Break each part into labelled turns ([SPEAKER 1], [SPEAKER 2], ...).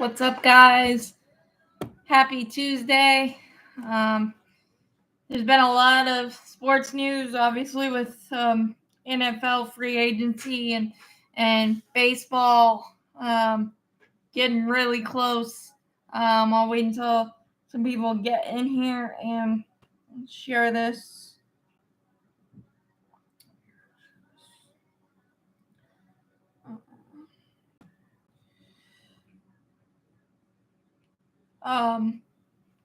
[SPEAKER 1] What's up, guys? Happy Tuesday. There's been a lot of sports news, obviously, with NFL free agency and baseball getting really close. I'll wait until some people get in here and share this.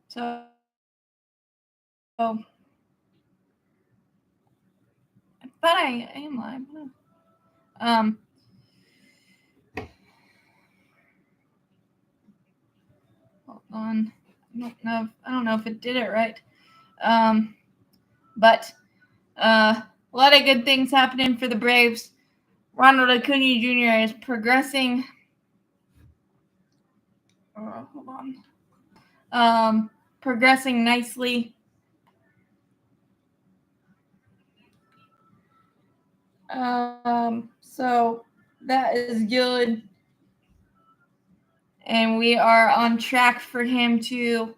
[SPEAKER 1] So but I am live. Hold on. I don't know if it did it right. But a lot of good things happening for the Braves. Ronald Acuna Jr. is progressing. Hold on. Progressing nicely. So that is good. And we are on track for him to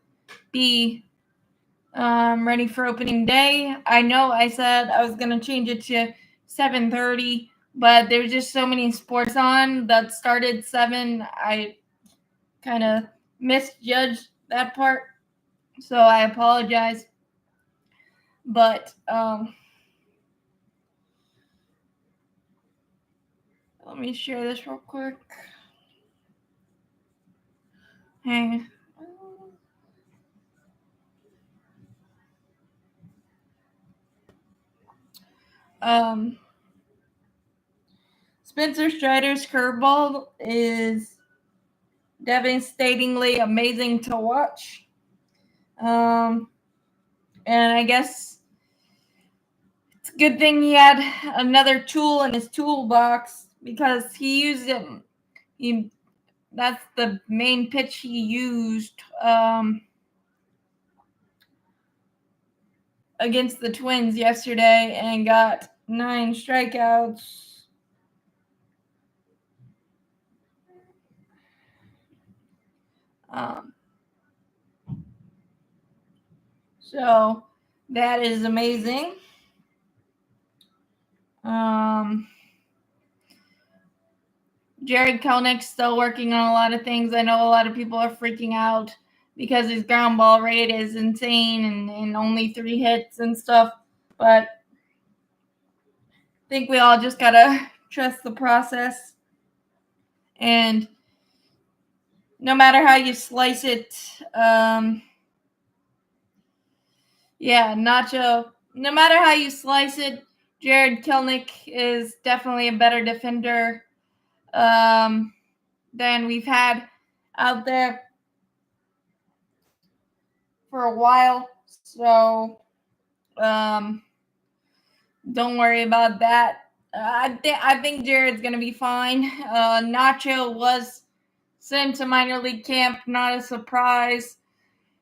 [SPEAKER 1] be ready for opening day. I know I said I was going to change it to 7:30, but there's just so many sports on that started 7. I kind of misjudged that part, so I apologize. But let me share this real quick. Hang. Spencer Strider's curveball is devastatingly amazing to watch. And I guess it's a good thing he had another tool in his toolbox because he used it. That's the main pitch he used against the Twins yesterday and got 9 strikeouts. So that is amazing. Jared Kelnick's still working on a lot of things. I know a lot of people are freaking out because his ground ball rate is insane and only 3 hits and stuff. But I think we all just got to trust the process. And no matter how you slice it, Nacho, no matter how you slice it, Jared Kelnick is definitely a better defender than we've had out there for a while. So don't worry about that. I think Jared's going to be fine. Nacho was sent to minor league camp, not a surprise.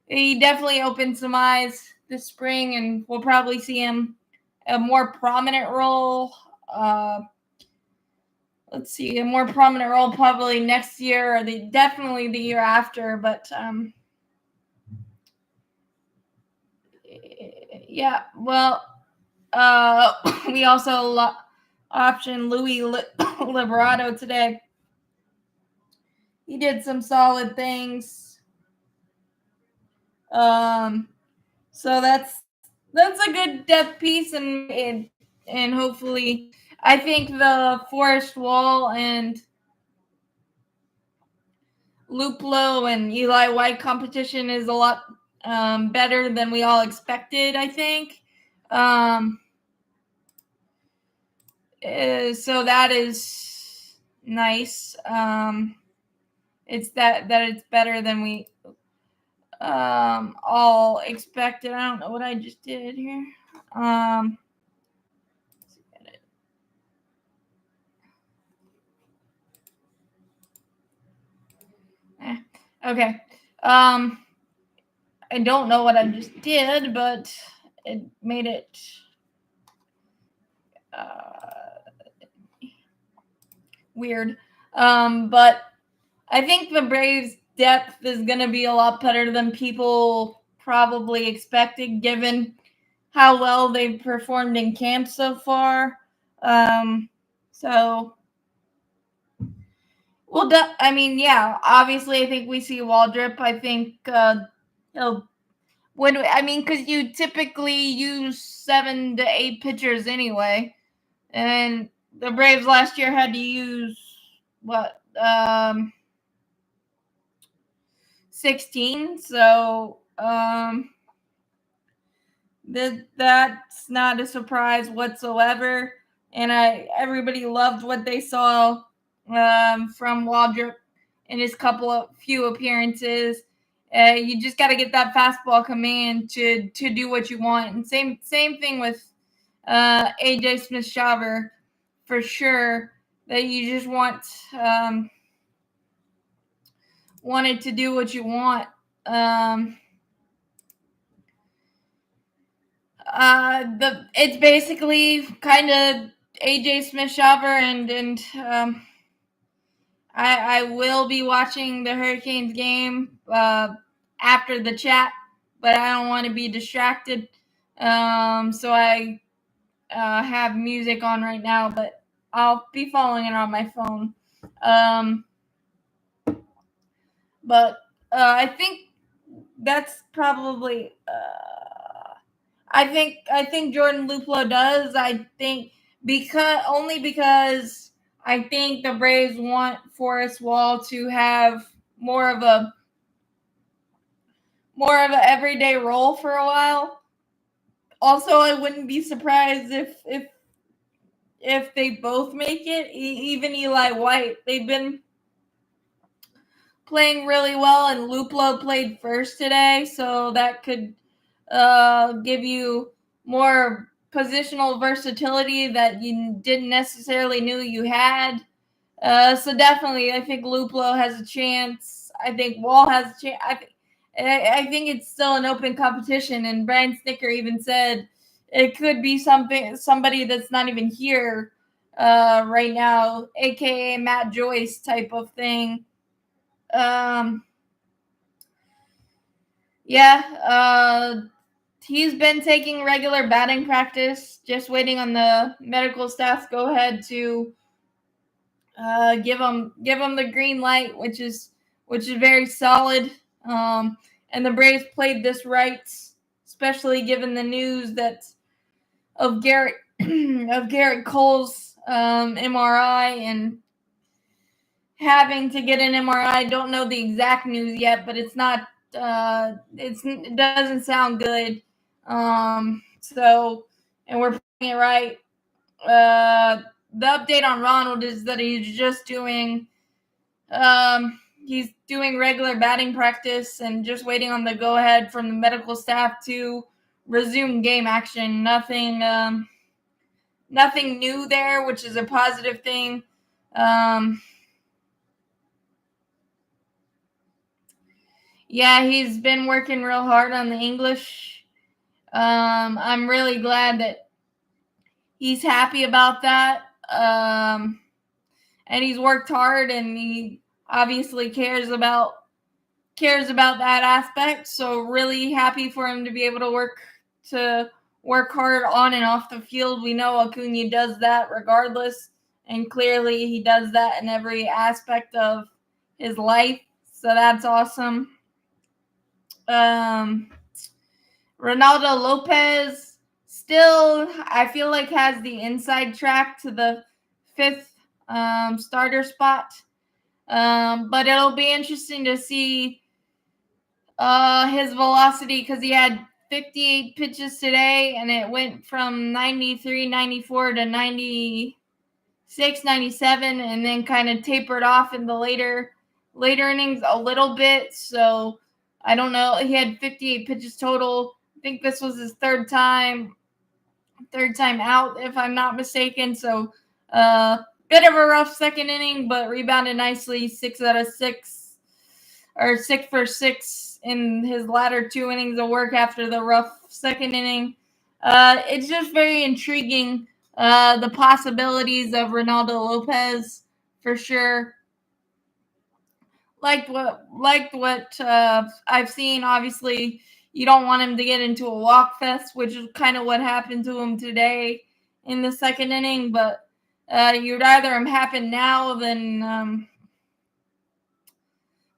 [SPEAKER 1] He definitely opened some eyes this spring, and we'll probably see him a more prominent role. Let's see, a more prominent role probably next year or definitely the year after. But yeah, well, we also optioned Louis Liberato today. He did some solid things. So that's a good depth piece, and hopefully, I think the Forest Wall and Luplo and Eli White competition is a lot better than we all expected, I think. So that is nice. It's that it's better than we all expected. I don't know what I just did here. Okay. I don't know what I just did, but it made it weird. But I think the Braves depth is going to be a lot better than people probably expected, given how well they've performed in camp so far. So, well, I mean, yeah, obviously, I think we see Waldrop. I think he'll because you typically use 7 to 8 pitchers anyway, and the Braves last year had to use what 16. So that's not a surprise whatsoever. And everybody loved what they saw from Waldrop in his few appearances. You just got to get that fastball command to do what you want. And same thing with AJ Smith-Shawver, for sure. That you just wanted to do what you want. It's basically kind of AJ Smith-Shawver and I will be watching the Hurricanes game after the chat, but I don't want to be distracted. So I have music on right now, but I'll be following it on my phone. But I think that's probably. I think Jordan Luplow does. I think because I think the Braves want Forrest Wall to have more of a everyday role for a while. Also, I wouldn't be surprised if they both make it. Even Eli White, they've been playing really well, and Luplow played first today, so that could give you more positional versatility that you didn't necessarily knew you had. So definitely, I think Luplow has a chance. I think Wall has a chance. I think it's still an open competition, and Brian Snicker even said it could be somebody that's not even here right now, aka Matt Joyce type of thing. He's been taking regular batting practice, just waiting on the medical staff's go ahead to give him the green light, which is very solid. And the Braves played this right, especially given the news of Garrett Cole's MRI and having to get an MRI. Don't know the exact news yet, but it's not. It doesn't sound good. So, and we're playing it right. The update on Ronald is that he's just doing regular batting practice and just waiting on the go ahead from the medical staff to resume game action. Nothing new there, which is a positive thing. Yeah, he's been working real hard on the English. I'm really glad that he's happy about that. And he's worked hard, and he obviously cares about that aspect. So really happy for him to be able to work hard on and off the field. We know Acuna does that regardless, and clearly he does that in every aspect of his life. So that's awesome. Ronaldo Lopez still, I feel like, has the inside track to the 5th starter spot. But it'll be interesting to see his velocity, because he had 58 pitches today, and it went from 93, 94 to 96, 97, and then kind of tapered off in the later innings a little bit. So I don't know. He had 58 pitches total. I think this was his third time out, if I'm not mistaken. So bit of a rough second inning, but rebounded nicely. 6 out of 6, or 6 for 6 in his latter 2 innings of work after the rough second inning. It's just very intriguing, the possibilities of Ronaldo Lopez, for sure. liked what I've seen. Obviously, you don't want him to get into a walk fest, which is kind of what happened to him today in the second inning. But you'd rather him happen now than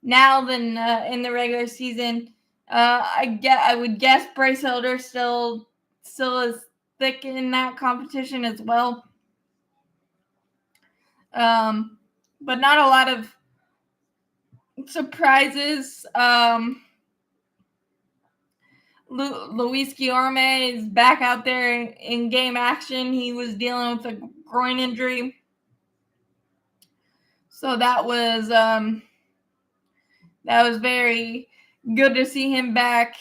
[SPEAKER 1] in the regular season. I would guess Bryce Elder still is thick in that competition as well. But not a lot of surprises. Luis Guillorme is back out there in game action. He was dealing with a groin injury, so that was very good to see him back.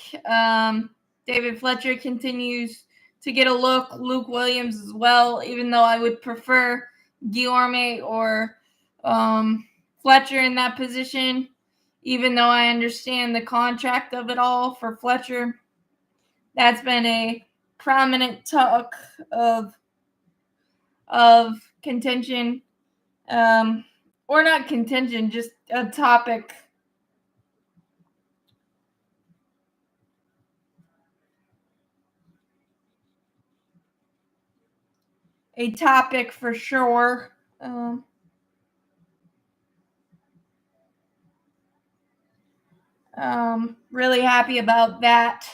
[SPEAKER 1] David Fletcher continues to get a look. Luke Williams as well, even though I would prefer Guillorme or Fletcher in that position, even though I understand the contract of it all for Fletcher. That's been a prominent talk of contention, or not contention, just a topic. A topic for sure. Really happy about that.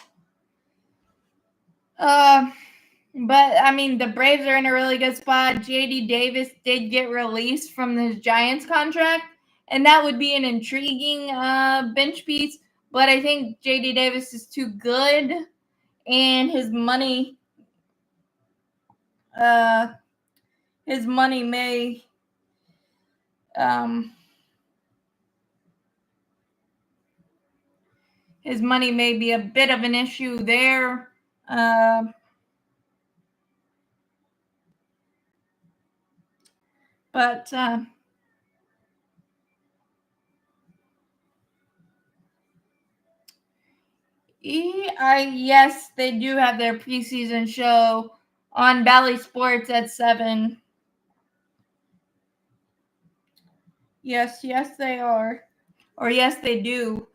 [SPEAKER 1] But I mean, the Braves are in a really good spot. JD Davis did get released from his Giants contract, and that would be an intriguing bench piece. But I think JD Davis is too good, and his money may be a bit of an issue there. But yes, they do have their preseason show on Bally Sports at 7. Yes, they are. Or yes, they do.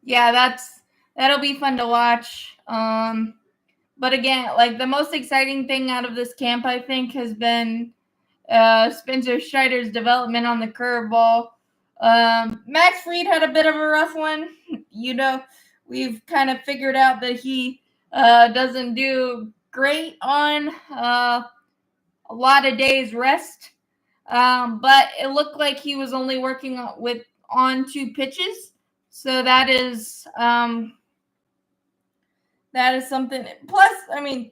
[SPEAKER 1] Yeah, that'll be fun to watch. But again, like the most exciting thing out of this camp, I think, has been Spencer Strider's development on the curveball. Max Fried had a bit of a rough one. We've kind of figured out that he doesn't do great on a lot of days rest. But it looked like he was only working on 2 pitches. So that is something. Plus, I mean,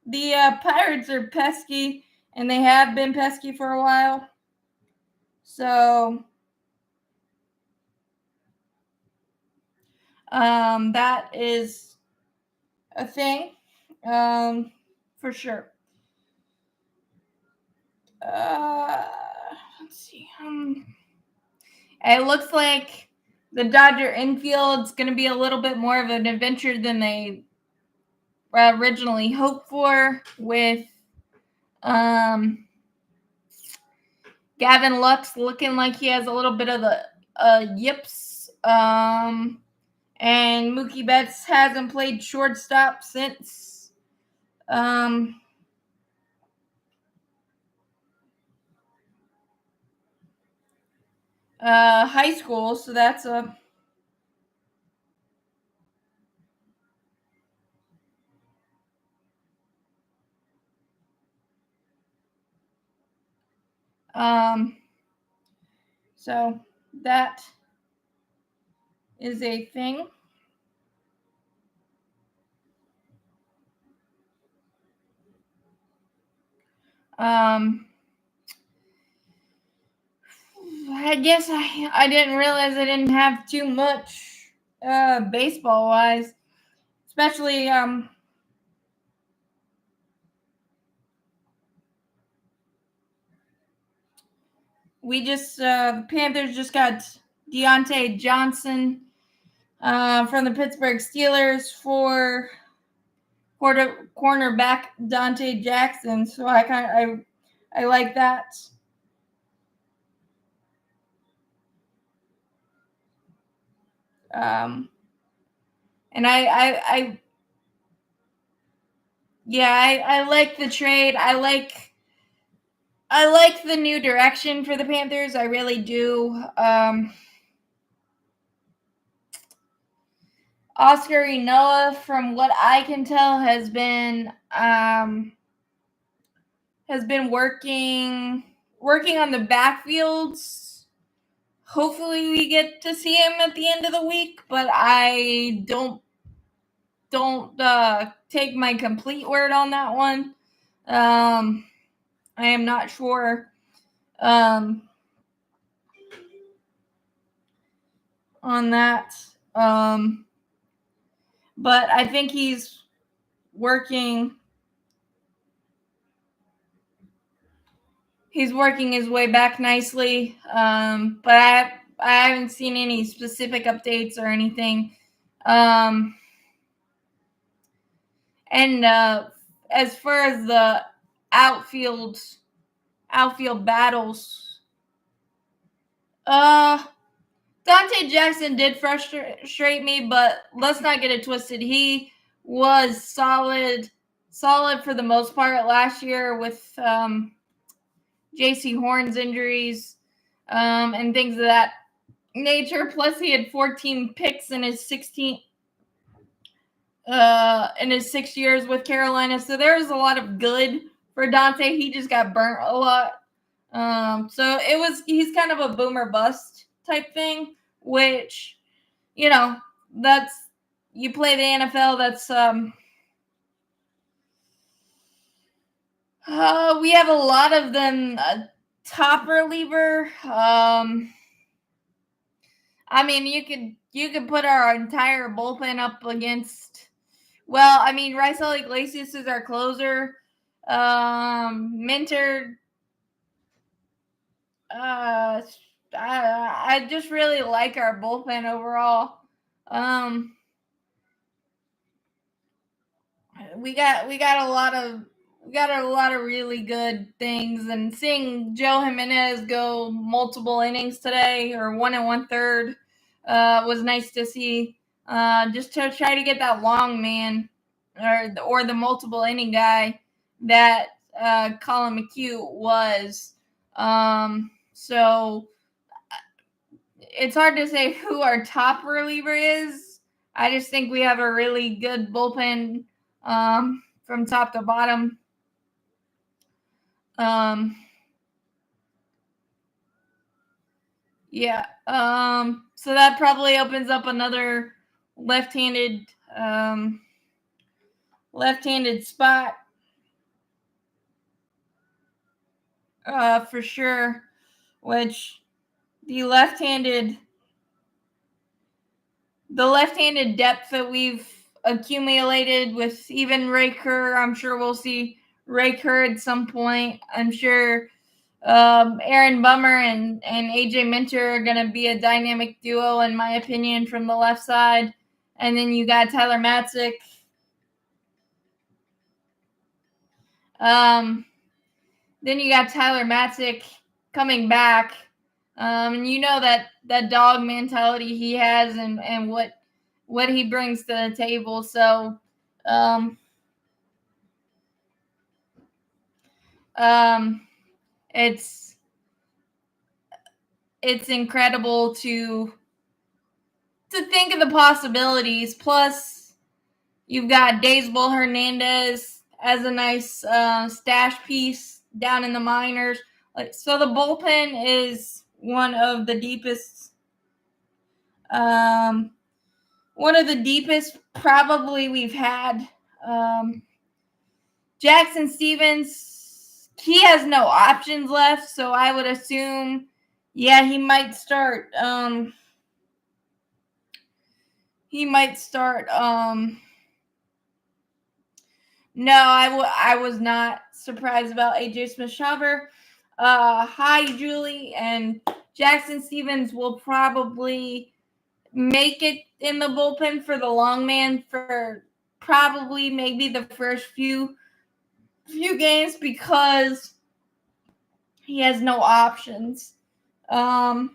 [SPEAKER 1] the Pirates are pesky, and they have been pesky for a while. So that is a thing, for sure. Let's see. It looks like the Dodger infield's going to be a little bit more of an adventure than they originally hoped for, with Gavin Lux looking like he has a little bit of the yips. And Mookie Betts hasn't played shortstop since high school, so that's a so that is a thing. I guess I didn't realize I didn't have too much baseball wise, especially the Panthers just got Deontay Johnson from the Pittsburgh Steelers for cornerback Dante Jackson. So I like that. And I like the trade. I like the new direction for the Panthers. I really do. Oscar Enoa, from what I can tell, has been working on the backfields. Hopefully we get to see him at the end of the week, but I don't take my complete word on that one. I am not sure on that. But I think he's working his way back nicely. But I haven't seen any specific updates or anything. And as far as the outfield battles, Dante Jackson did frustrate me, but let's not get it twisted. He was solid for the most part last year with J.C. Horn's injuries and things of that nature. Plus, he had 14 picks in his 6 years with Carolina. So there was a lot of good for Dante. He just got burnt a lot. So he's kind of a boomer bust type thing, which, that's, you play the NFL, that's, we have a lot of them, top reliever. I mean, you could put our entire bullpen up against, Raisel Iglesias is our closer. Minter, I just really like our bullpen overall. We got a lot of really good things, and seeing Joe Jimenez go multiple innings today, or 1 1/3, was nice to see. Just to try to get that long man, or the multiple inning guy that Colin McHugh was. So it's hard to say who our top reliever is. I just think we have a really good bullpen from top to bottom. Yeah. So that probably opens up another left-handed spot. For sure. Which the left-handed depth that we've accumulated with even Ray Kerr, I'm sure we'll see Ray Kerr at some point. I'm sure Aaron Bummer and AJ Minter are going to be a dynamic duo, in my opinion, from the left side. And then you got Tyler Matzik. Coming back. And you know that dog mentality he has, and what he brings to the table. So it's incredible to think of the possibilities. Plus, you've got Daysbel Hernandez as a nice stash piece down in the minors. So the bullpen is one of the deepest probably we've had. Jackson Stevens, he has no options left, so I would assume, he might start. No, I was not surprised about AJ Smith-Shawver. Hi, Julie, and Jackson Stevens will probably make it in the bullpen for the long man for probably maybe the first few games because he has no options. Or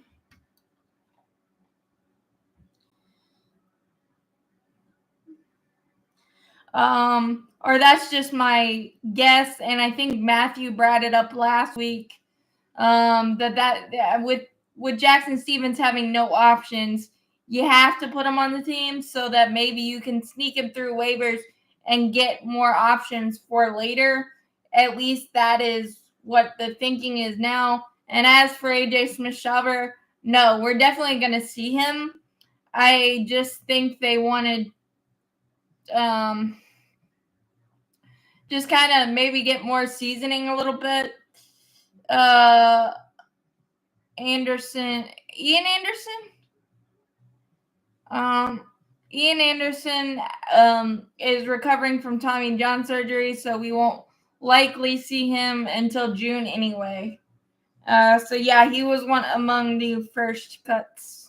[SPEAKER 1] that's just my guess, and I think Matthew brought it up last week. That with Jackson Stevens having no options, you have to put him on the team so that maybe you can sneak him through waivers and get more options for later. At least that is what the thinking is now. And as for AJ Smith-Shawver, no, we're definitely going to see him. I just think they wanted just kind of maybe get more seasoning a little bit. Ian Anderson is recovering from Tommy John surgery, so we won't likely see him until June anyway. So yeah, he was one among the first cuts.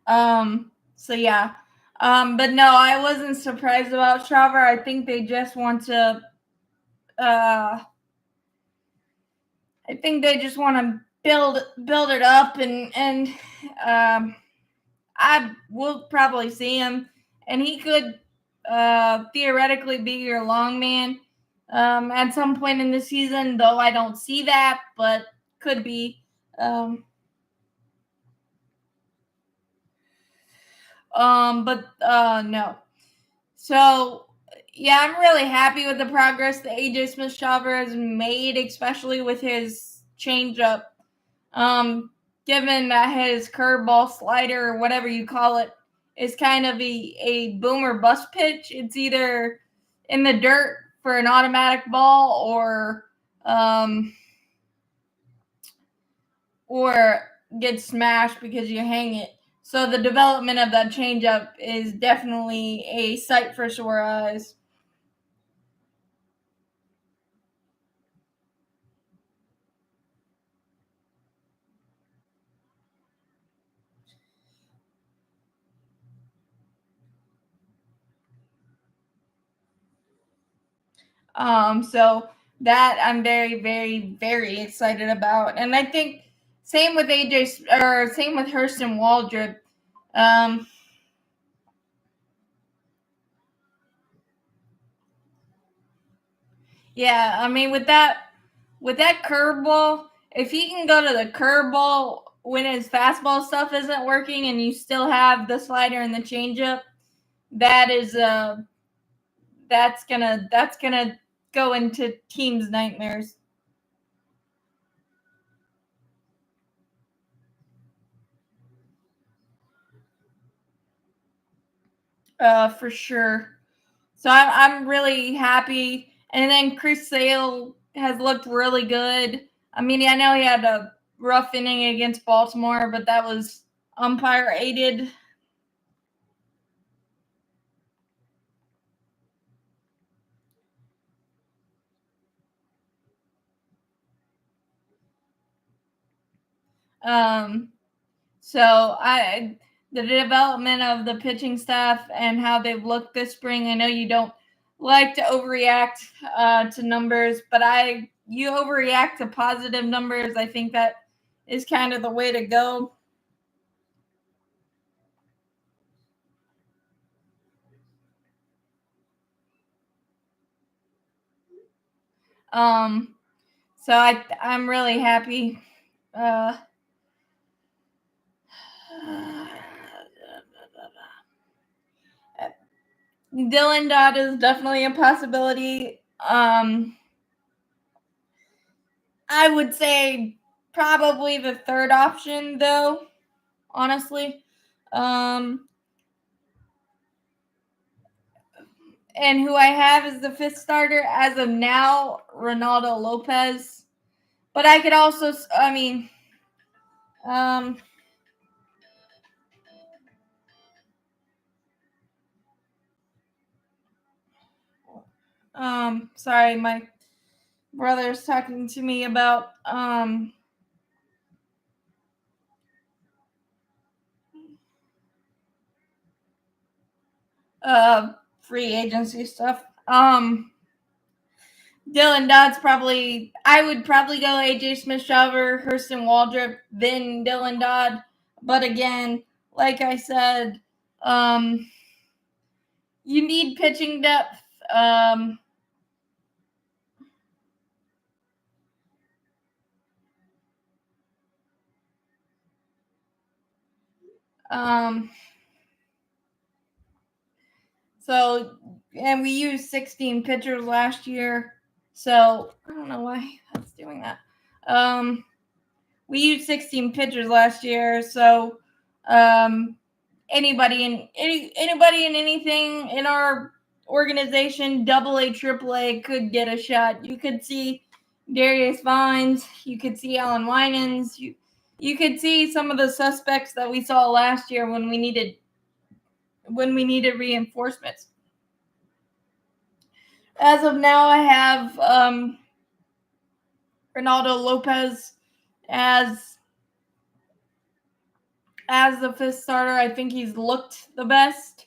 [SPEAKER 1] So yeah. But no, I wasn't surprised about Shawver. I think they just want to I think they just want to build it up, and I will probably see him, and he could theoretically be your long man at some point in the season, though I don't see that, but could be. No. So yeah, I'm really happy with the progress that AJ Smith-Shawver has made, especially with his changeup. Given that his curveball, slider, or whatever you call it, is kind of a boom or bust pitch. It's either in the dirt for an automatic ball or get smashed because you hang it. So the development of that changeup is definitely a sight for sore eyes. So that I'm very, very, very excited about, and I think same with same with Hurston Waldrop. Yeah, I mean with that curveball, if he can go to the curveball when his fastball stuff isn't working, and you still have the slider and the changeup, that is that's gonna go into teams' nightmares. For sure. So I'm really happy. And then Chris Sale has looked really good. I mean, I know he had a rough inning against Baltimore, but that was umpire aided. Um, so the development of the pitching staff and how they've looked this spring. I know you don't like to overreact to numbers, but you overreact to positive numbers. I think that is kind of the way to go. So I'm really happy. Uh, Dylan Dodd is definitely a possibility. I would say probably the third option, though, honestly. Um, and who I have as the fifth starter as of now, Ronaldo Lopez. But I could also, I mean, um, sorry, brother's talking to me about free agency stuff. Dylan Dodd's probably, I would probably go AJ Smith-Shawver, Hurston Waldrop, then Dylan Dodd. But again, like I said, you need pitching depth. So, and we used 16 pitchers last year. So, I don't know why that's doing that. We used 16 pitchers last year. So, anybody in anything in our organization, AA, AAA, could get a shot. You could see Darius Vines. You could see Alan Winans. You could see some of the suspects that we saw last year when we needed reinforcements. As of now, I have Ronaldo Lopez as the fifth starter. I think he's looked the best,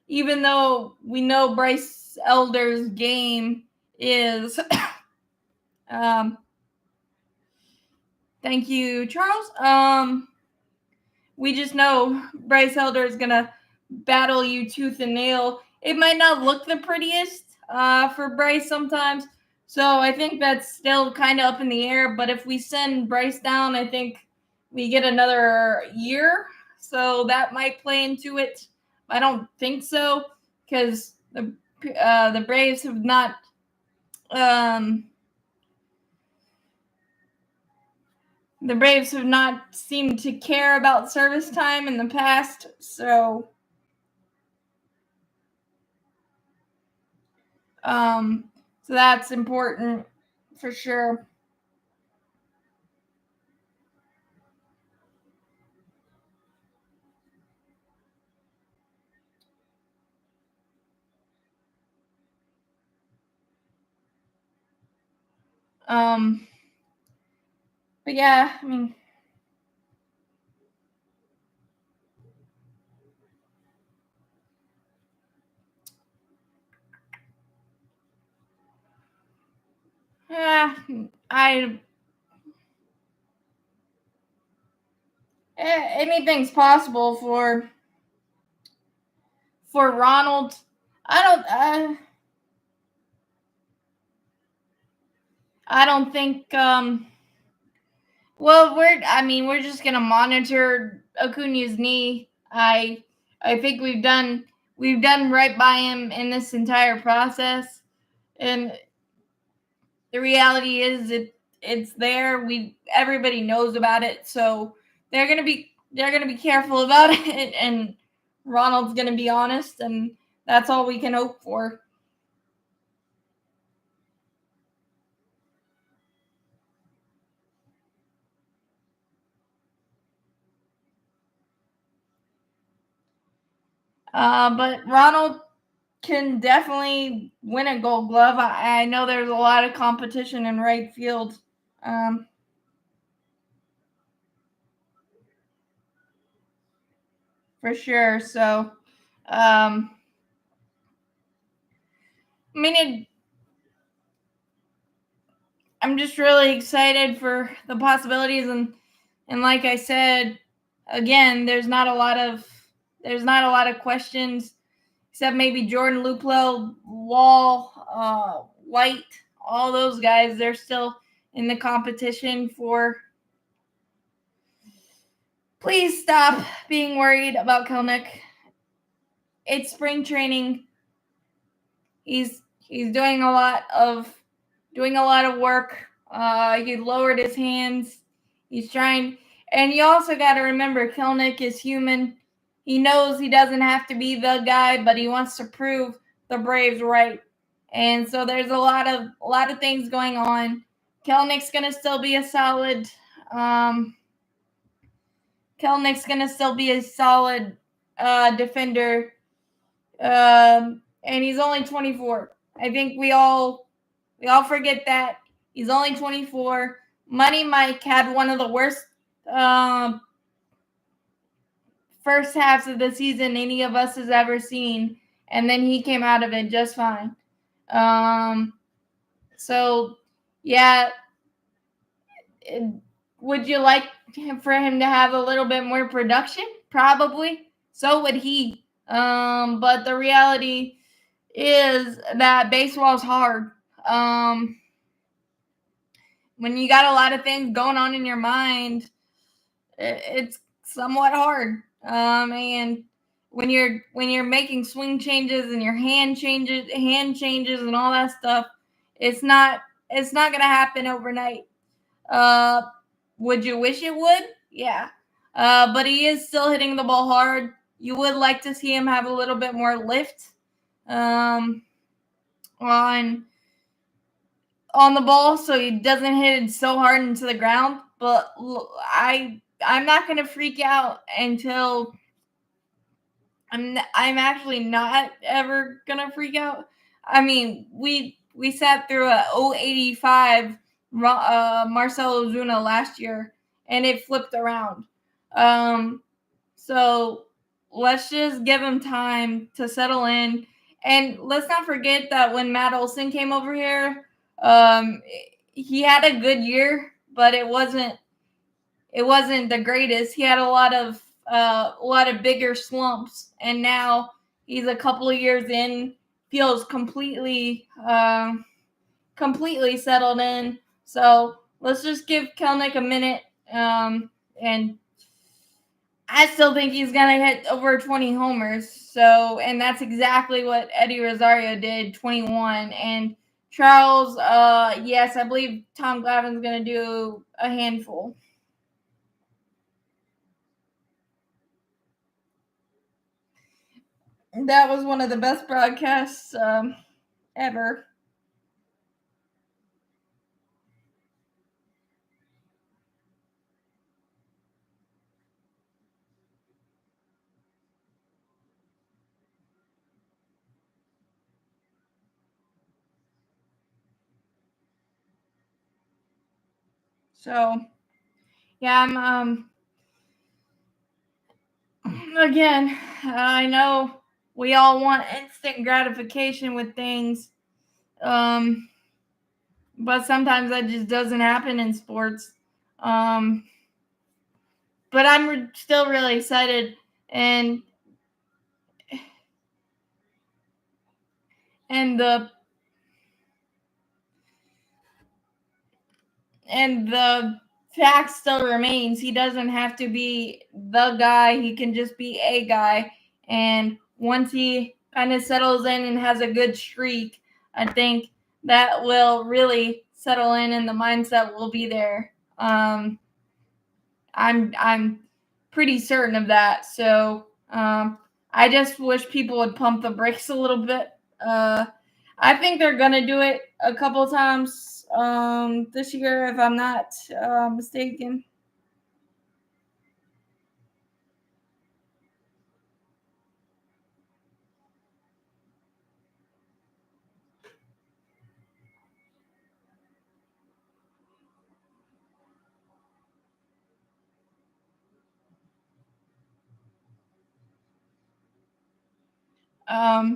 [SPEAKER 1] even though we know Bryce Elder's game is. Thank you, Charles. We just know Bryce Elder is gonna battle you tooth and nail. It might not look the prettiest for Bryce sometimes, so I think that's still kind of up in the air. But if we send Bryce down, I think we get another year, so that might play into it. I don't think so, because the Braves have not seemed to care about service time in the past, so that's important for sure. But yeah, I mean, yeah, anything's possible for Ronald. I don't think well, we're just gonna monitor Acuna's knee. I think we've done right by him in this entire process, and the reality is it's there. Everybody knows about it, so they're gonna be careful about it, and Ronald's gonna be honest, and that's all we can hope for. But Ronald can definitely win a Gold Glove. I know there's a lot of competition in right field. For sure. So, I mean, I'm just really excited for the possibilities, and like I said, again, there's not a lot of questions, except maybe Jordan Luplow, Wall, White, all those guys. They're still in the competition for. Please stop being worried about Kelnick. It's spring training. He's doing a lot of work. He lowered his hands. He's trying, and you also got to remember, Kelnick is human. He knows he doesn't have to be the guy, but he wants to prove the Braves right. And so there's a lot of things going on. Kelnick's gonna still be a solid. Kelnick's gonna still be a solid defender, and he's only 24. I think we all forget that He's only 24. Money Mike had one of the worst first halves of the season any of us has ever seen, and then he came out of it just fine. So, yeah, would you like for him to have a little bit more production? Probably. So would he. But the reality is that baseball's hard. When you got a lot of things going on in your mind, it's somewhat hard. And when you're making swing changes and your hand changes and all that stuff, it's not gonna happen overnight. Would you wish it would? Yeah. But he is still hitting the ball hard. You would like to see him have a little bit more lift on the ball so he doesn't hit it so hard into the ground. But I'm not going to freak out until I'm actually not ever going to freak out. I mean, we sat through a 085 Marcell Ozuna last year, and it flipped around. So let's just give him time to settle in. And let's not forget that when Matt Olson came over here, he had a good year, but it wasn't the greatest. He had a lot of bigger slumps, and now he's a couple of years in, feels completely settled in. So let's just give Kelenic a minute, and I still think he's going to hit over 20 homers. So, and that's exactly what Eddie Rosario did, 21. And Charles, yes, I believe Tom Glavine's going to do a handful. That was one of the best broadcasts ever. So, yeah, I'm again, I know we all want instant gratification with things, but sometimes that just doesn't happen in sports. But I'm still really excited, and the fact still remains, he doesn't have to be the guy. He can just be a guy. And once he kind of settles in and has a good streak, I think that will really settle in and the mindset will be there. I'm pretty certain of that. So I just wish people would pump the brakes a little bit. I think they're gonna do it a couple times this year, if I'm not mistaken.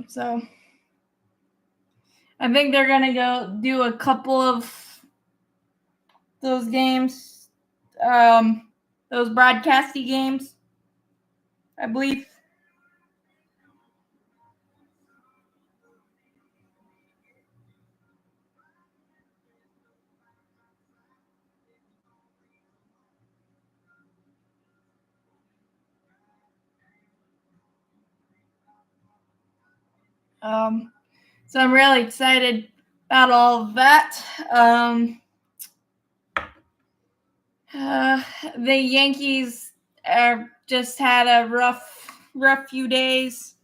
[SPEAKER 1] So I think they're gonna go do a couple of those games, those broadcasty games, I believe. So I'm really excited about all of that. The Yankees just had a rough few days.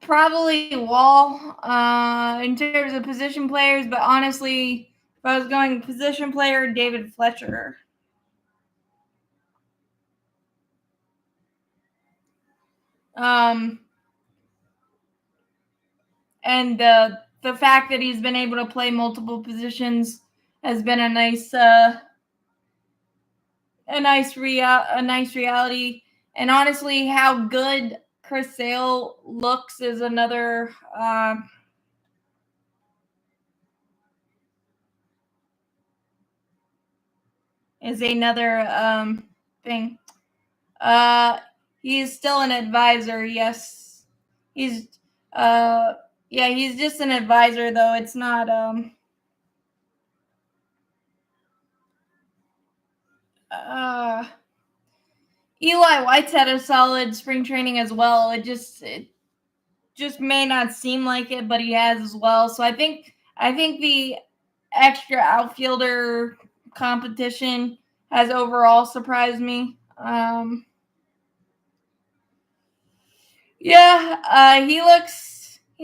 [SPEAKER 1] Probably Wall in terms of position players, but honestly, if I was going position player, David Fletcher. and the fact that he's been able to play multiple positions has been a nice reality. And honestly, how good Chris Sale looks is another thing. He's still an advisor. Yes, he's he's just an advisor though. It's not Eli White's had a solid spring training as well. It just may not seem like it, but he has as well. So I think the extra outfielder competition has overall surprised me. He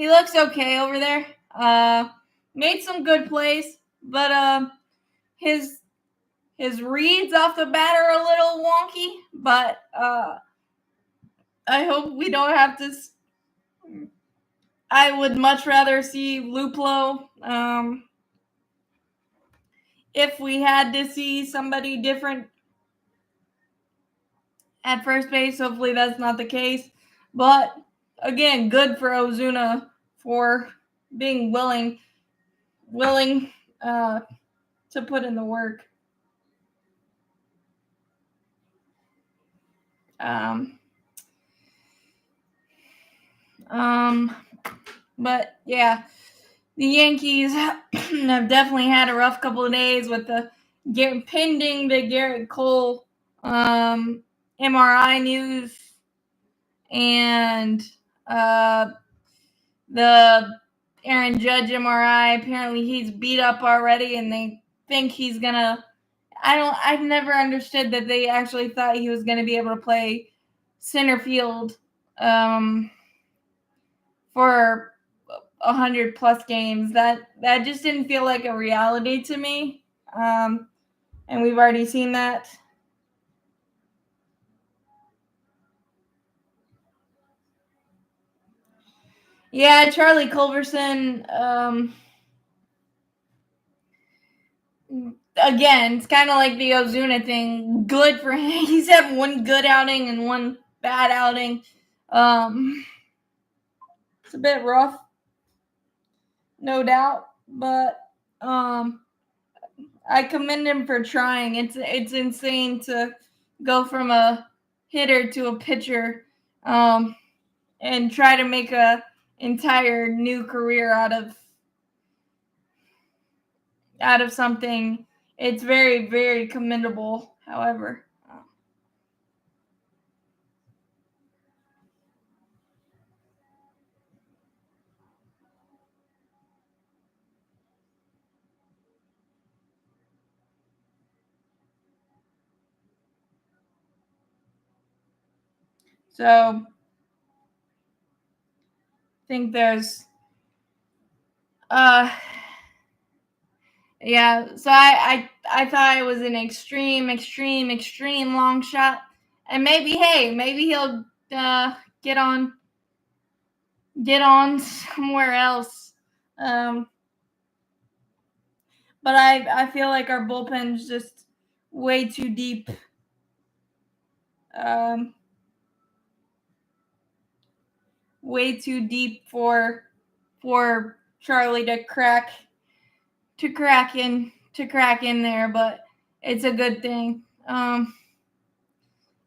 [SPEAKER 1] looks okay over there. Made some good plays, but his reads off the bat are a little wonky. But I hope we don't have to. I would much rather see Luplo. If we had to see somebody different at first base, hopefully that's not the case. But again, good for Ozuna for being willing to put in the work. But yeah, the Yankees have definitely had a rough couple of days with the pending the Garrett Cole MRI news and the Aaron Judge MRI. Apparently he's beat up already, and they think he's gonna. I've never understood that they actually thought he was gonna be able to play center field for 100+ games. That just didn't feel like a reality to me. And we've already seen that. Yeah, Charlie Culberson. Again, it's kind of like the Ozuna thing. Good for him. He's had one good outing and one bad outing. It's a bit rough, no doubt, but I commend him for trying. It's insane to go from a hitter to a pitcher, and try to make a entire new career out of something. It's very, very commendable, however. So I think there's yeah, so I thought it was an extreme long shot. And maybe he'll get on somewhere else. But I feel like our bullpen's just way too deep. Way too deep for Charlie to crack in there, but it's a good thing.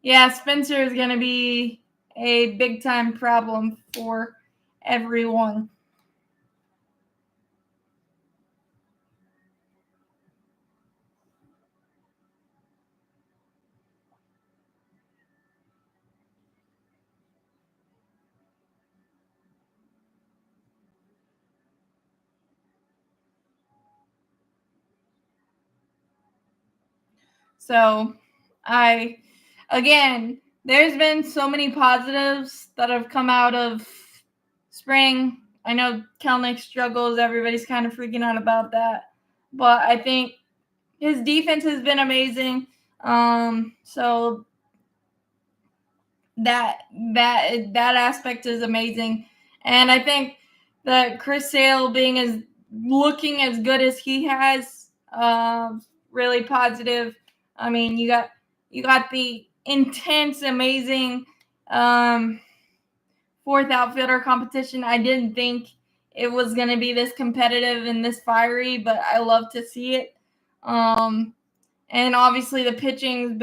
[SPEAKER 1] Yeah, Spencer is going to be a big time problem for everyone. So, there's been so many positives that have come out of spring. I know Kelnick struggles. Everybody's kind of freaking out about that. But I think his defense has been amazing. So that aspect is amazing. And I think that Chris Sale looking as good as he has, really positive. I mean, you got the intense, amazing fourth outfielder competition. I didn't think it was going to be this competitive and this fiery, but I love to see it. And obviously the pitching's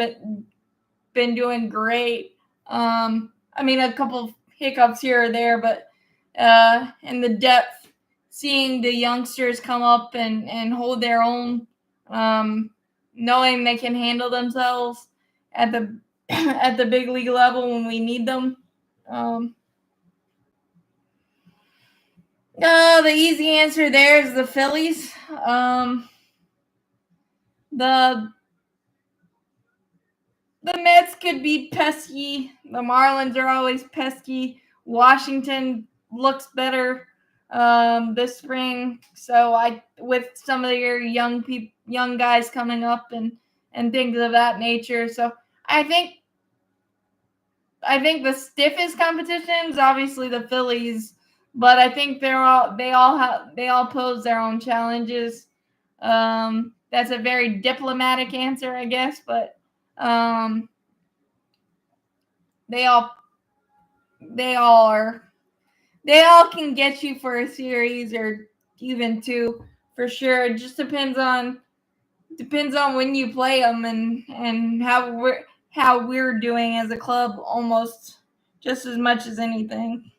[SPEAKER 1] been doing great. I mean, a couple hiccups here or there, but in the depth, seeing the youngsters come up and hold their own, knowing they can handle themselves at the at the big league level when we need them. The easy answer there is the Phillies. The Mets could be pesky. The Marlins are always pesky. Washington looks better this spring. So with some of your young guys coming up and things of that nature. So I think the stiffest competition is obviously the Phillies, but I think they all pose their own challenges. That's a very diplomatic answer, I guess, but they all can get you for a series or even two for sure. It just depends on when you play them and how we're doing as a club, almost just as much as anything.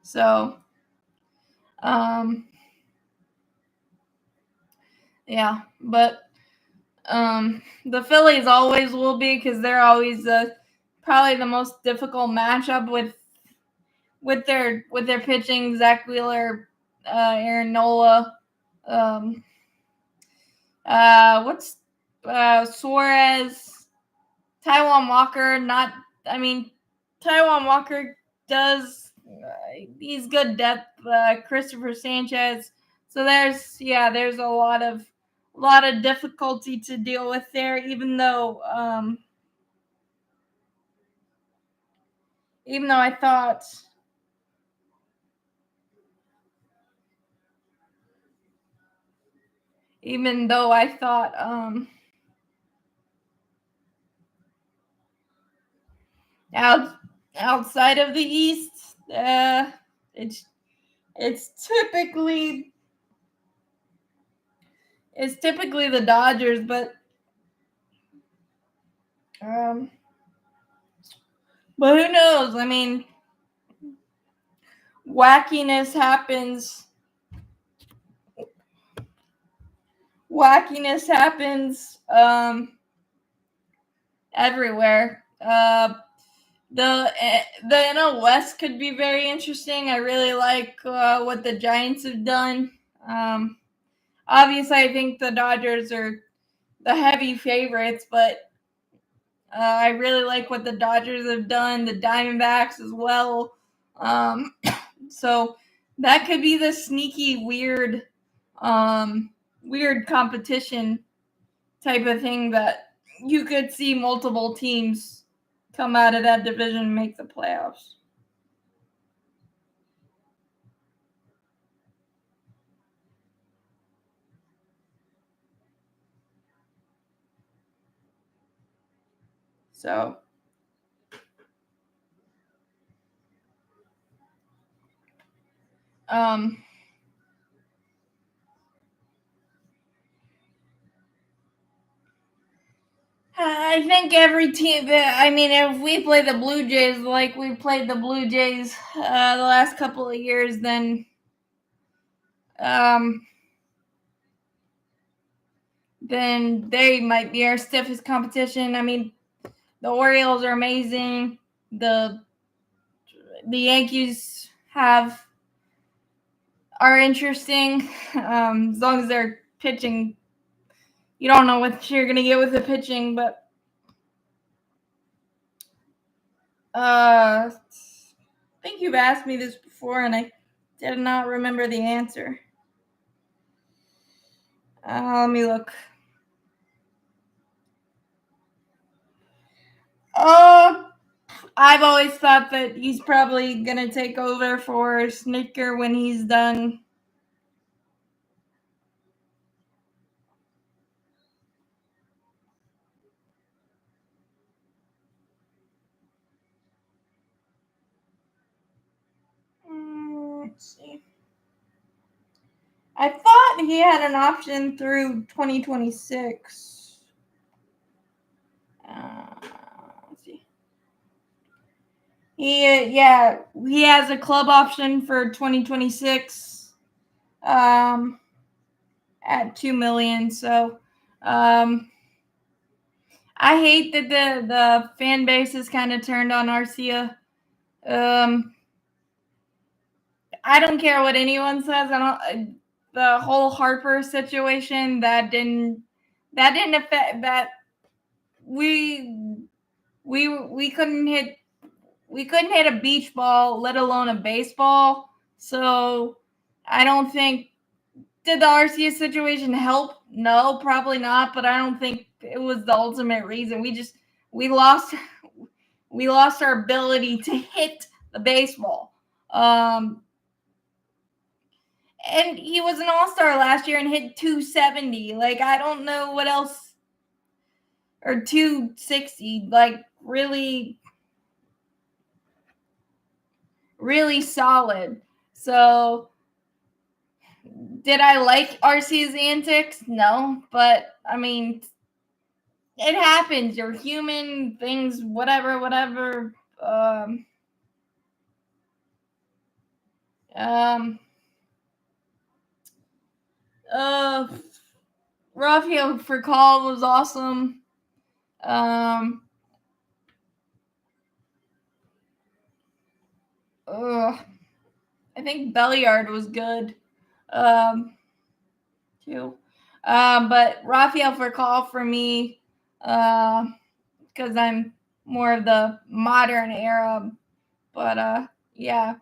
[SPEAKER 1] So, yeah, but the Phillies always will be because they're always probably the most difficult matchup with their pitching. Zach Wheeler, Aaron Nola, Suarez, Taijuan Walker. Taijuan Walker does. He's good depth. Christopher Sanchez. So there's a lot of difficulty to deal with there. Even though I thought. Even though I thought outside of the East, it's typically the Dodgers, but who knows? I mean, wackiness happens. Everywhere. The NL West could be very interesting. I really like what the Giants have done. Obviously, I think the Dodgers are the heavy favorites, but I really like what the Dodgers have done. The Diamondbacks as well. So that could be the sneaky, weird competition type of thing that you could see multiple teams come out of that division and make the playoffs. So I think every team. I mean, if we play the Blue Jays like we played the Blue Jays the last couple of years, then they might be our stiffest competition. I mean, the Orioles are amazing. The Yankees are interesting as long as they're pitching. You don't know what you're gonna get with the pitching, but I think you've asked me this before, and I did not remember the answer. Let me look. I've always thought that he's probably gonna take over for Snicker when he's done. Let's see. I thought he had an option through 2026. Let's see. He has a club option for 2026 at $2 million. So I hate that the fan base is kind of turned on Arcia. I don't care what anyone says. The whole Harper situation that didn't affect that we couldn't hit a beach ball, let alone a baseball. So I don't think, did the RCA situation help? No, probably not. But I don't think it was the ultimate reason. We lost our ability to hit the baseball. And he was an all-star last year and hit 270. Like, I don't know what else. Or 260. Like, really, really solid. So, did I like RC's antics? No. But, I mean, it happens. You're human. Things, whatever. Rafael for call was awesome. I think Belliard was good, too. But Rafael for call for me, because I'm more of the modern era. But yeah.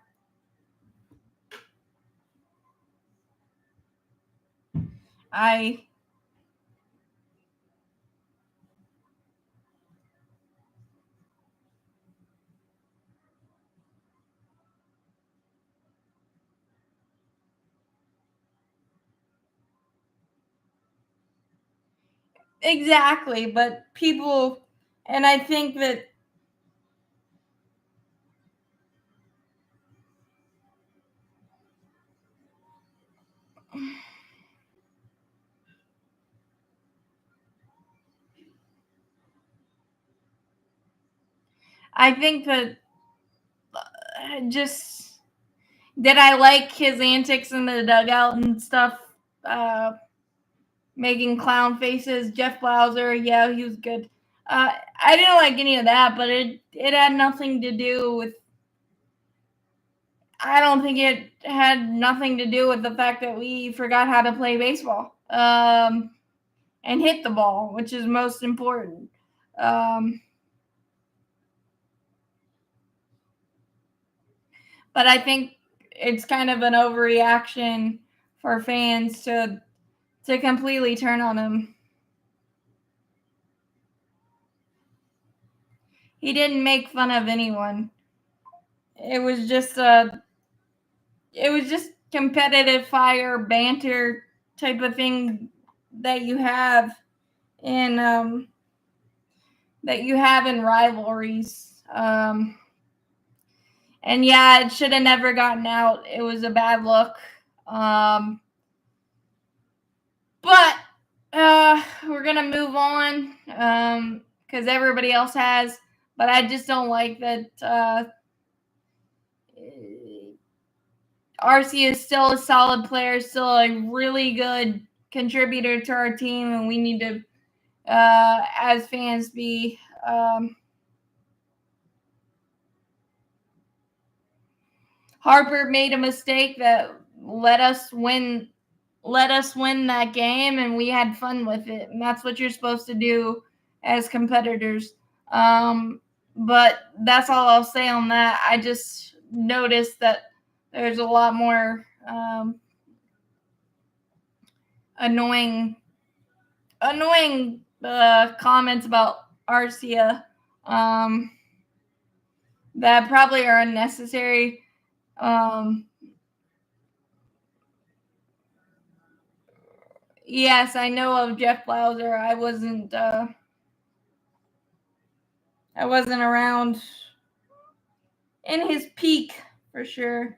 [SPEAKER 1] Exactly, but people, and I think that just, did I like his antics in the dugout and stuff? Making clown faces. Jeff Blauser, yeah, he was good. I didn't like any of that, but it had nothing to do with. I don't think it had nothing to do with the fact that we forgot how to play baseball and hit the ball, which is most important. But I think it's kind of an overreaction for fans to completely turn on him. He didn't make fun of anyone. It was just competitive fire banter type of thing that you have in rivalries. And yeah, it should have never gotten out. It was a bad look. But we're gonna move on because everybody else has. But I just don't like that. RC is still a solid player, still a really good contributor to our team, and we need to, as fans, be Harper made a mistake that let us win that game, and we had fun with it, and that's what you're supposed to do as competitors. But that's all I'll say on that. I just noticed that there's a lot more annoying comments about Arcia that probably are unnecessary. Yes, I know of Jeff Blauser. I wasn't around in his peak for sure.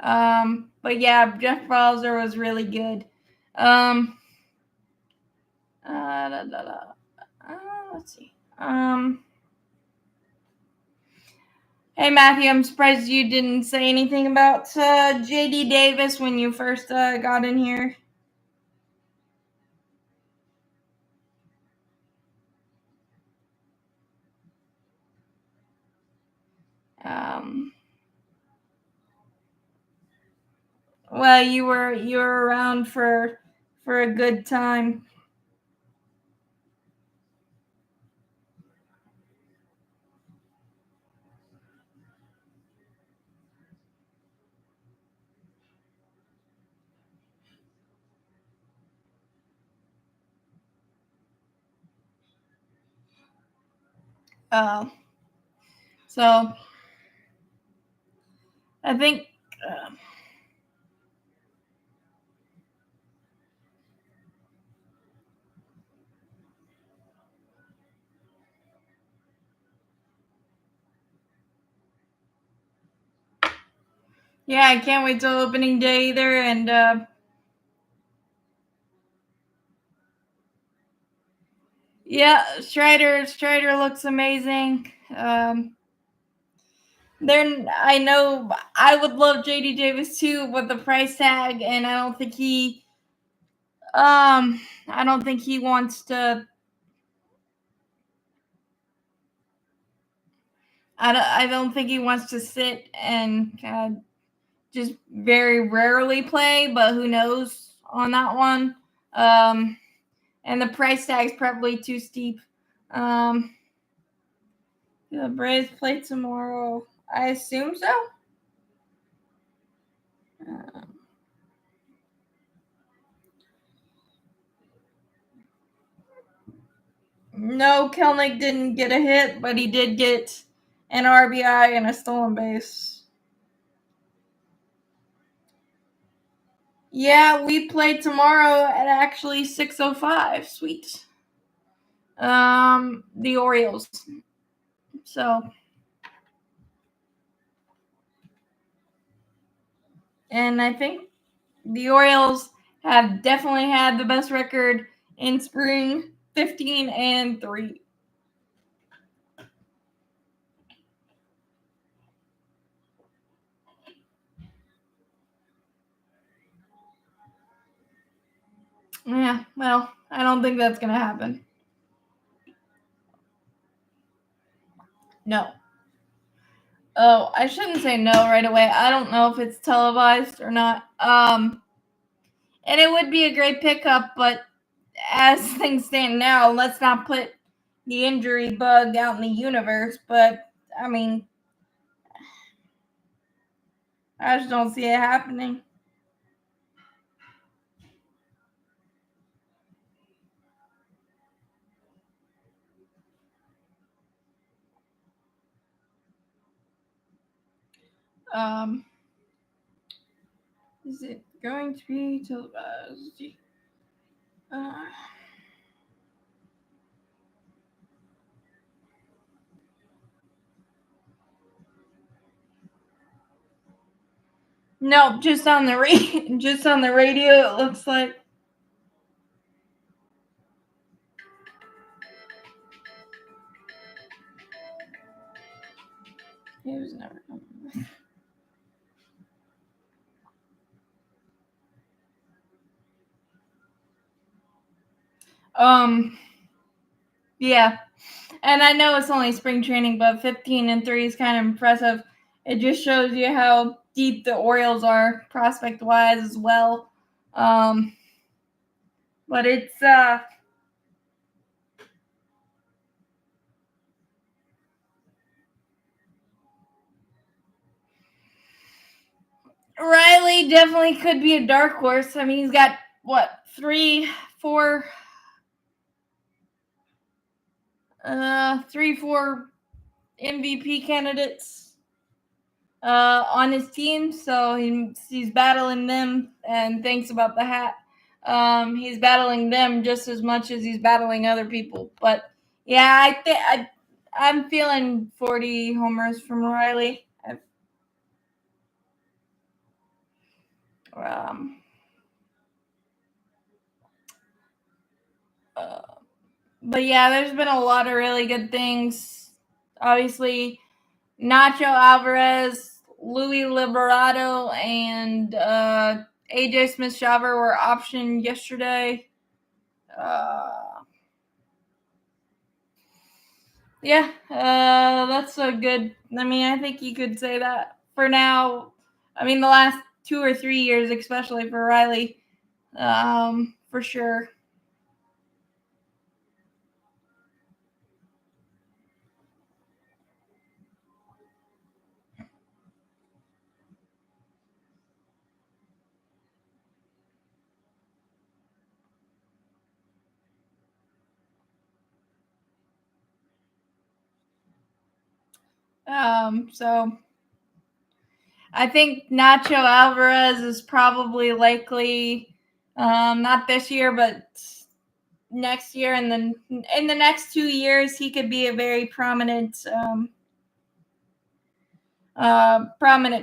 [SPEAKER 1] But yeah, Jeff Blauser was really good. Let's see. Hey Matthew, I'm surprised you didn't say anything about JD Davis when you first got in here. Well, you were around for a good time. So I think yeah, I can't wait till opening day either. And yeah, Strider looks amazing. I know I would love JD Davis too, but the price tag, and I don't think he wants to. I don't think he wants to sit and just very rarely play, but who knows on that one. And the price tag's probably too steep. The Braves play tomorrow. I assume so. No, Kelnick didn't get a hit, but he did get an RBI and a stolen base. Yeah, we play tomorrow at actually 6:05. Sweet. The Orioles. So, and I think the Orioles have definitely had the best record in spring, 15-3. Yeah, well, I don't think that's going to happen. No. Oh, I shouldn't say no right away. I don't know if it's televised or not. And it would be a great pickup, but as things stand now, let's not put the injury bug out in the universe. But, I mean, I just don't see it happening. Is it going to be televised? No, just on the just on the radio. It looks like. It was never. Yeah, and I know it's only spring training, but 15-3 is kind of impressive. It just shows you how deep the Orioles are prospect wise as well. But it's Riley definitely could be a dark horse. I mean, he's got what three 4 MVP candidates on his team, so he's battling them. And thanks about the hat. He's battling them just as much as he's battling other people. But yeah, I'm feeling 40 homers from Riley. But yeah, there's been a lot of really good things. Obviously, Nacho Alvarez, Louis Liberato, and AJ Smith-Shawver were optioned yesterday. Yeah, that's a good. I mean, I think you could say that for now. I mean, the last 2 or 3 years, especially for Riley, for sure. So I think Nacho Alvarez is probably likely, not this year, but next year, and then in the next 2 years, he could be a very prominent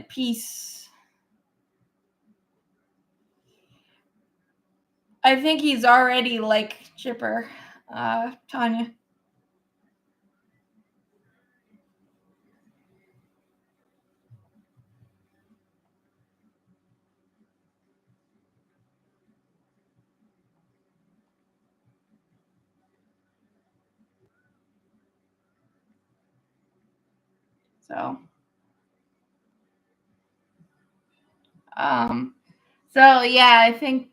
[SPEAKER 1] piece. I think he's already like Chipper, Tanya. So, so yeah, I think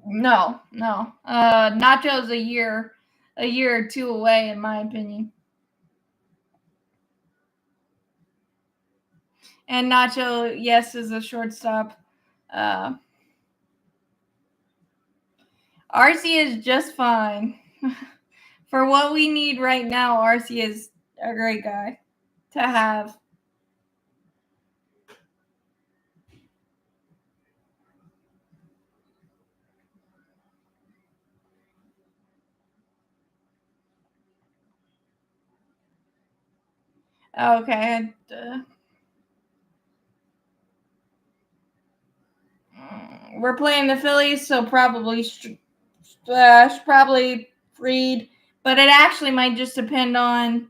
[SPEAKER 1] no. Nacho's a year or two away, in my opinion. And Nacho, yes, is a shortstop. RC is just fine. For what we need right now, RC is a great guy to have. Okay. We're playing the Phillies, so probably Fried, but it actually might just depend on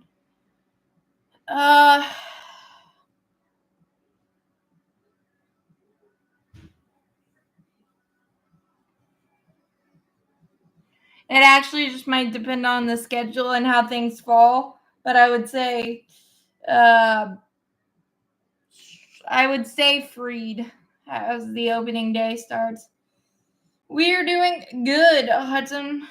[SPEAKER 1] it actually just might depend on the schedule and how things fall. But I would say Fried as the opening day starts. We're doing good, Hudson.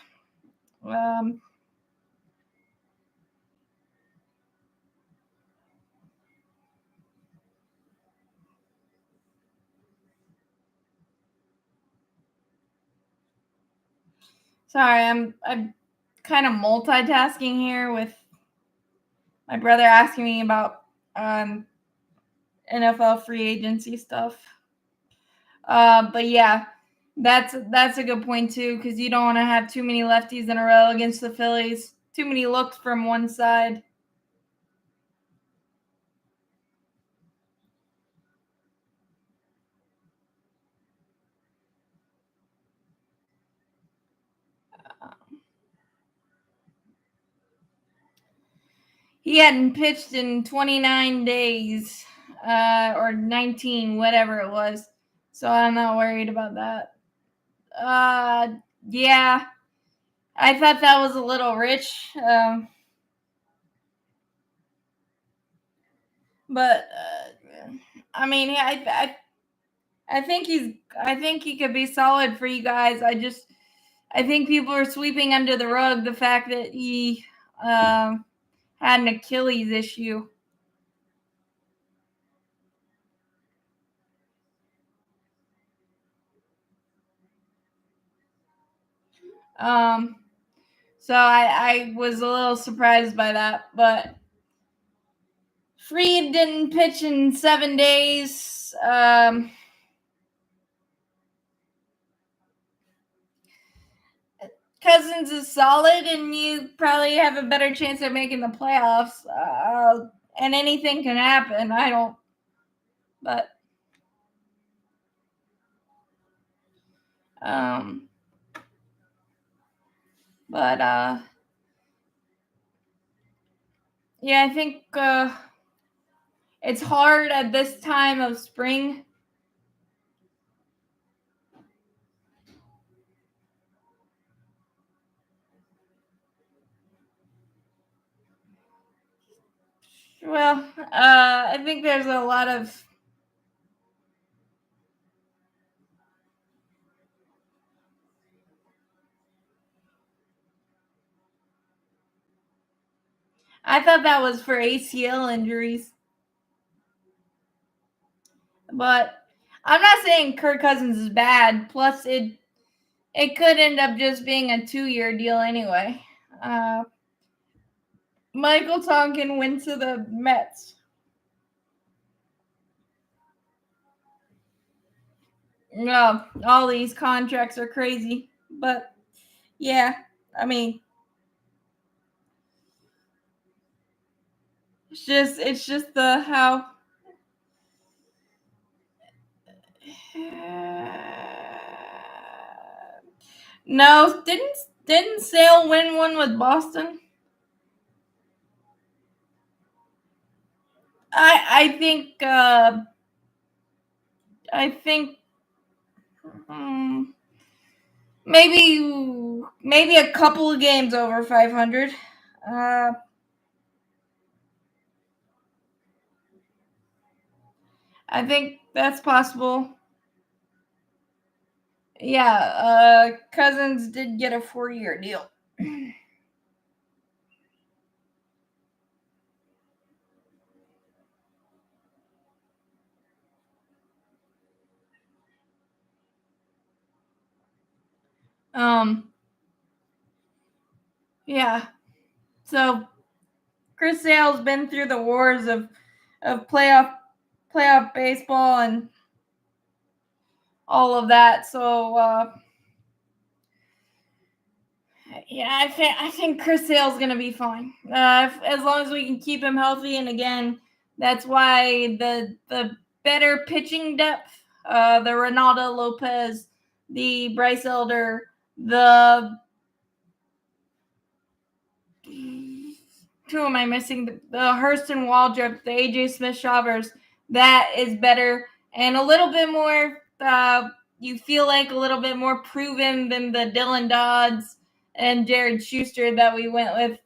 [SPEAKER 1] Sorry, I'm kind of multitasking here with my brother asking me about NFL free agency stuff. But yeah, that's a good point too, because you don't want to have too many lefties in a row against the Phillies. Too many looks from one side. He hadn't pitched in 29 days, or 19, whatever it was. So I'm not worried about that. Yeah, I thought that was a little rich. But I mean, I think he could be solid for you guys. I think people are sweeping under the rug the fact that he had an Achilles issue. Um, so I was a little surprised by that, but Fried didn't pitch in 7 days. Cousins is solid, and you probably have a better chance of making the playoffs. And anything can happen. I don't, but um, but yeah, I think it's hard at this time of spring. Well, I think there's a lot of. I thought that was for ACL injuries, but I'm not saying Kirk Cousins is bad. Plus, it could end up just being a 2-year deal anyway. Michael Tonkin went to the Mets. No, all these contracts are crazy, but yeah, I mean, it's just the how. No, didn't Sale win one with Boston? I think um, maybe a couple of games over 500. I think that's possible. Yeah, Cousins did get a 4-year deal. Um, yeah. So Chris Sale's been through the wars of playoff baseball and all of that. So yeah, I think Chris Sale's gonna be fine. As long as we can keep him healthy, and again, that's why the better pitching depth, the Ronaldo Lopez, the Bryce Elder, the who am I missing? The Hurston Waldrop, the AJ Smith Shavers, that is better and a little bit more. You feel like a little bit more proven than the Dylan Dodds and Jared Schuster that we went with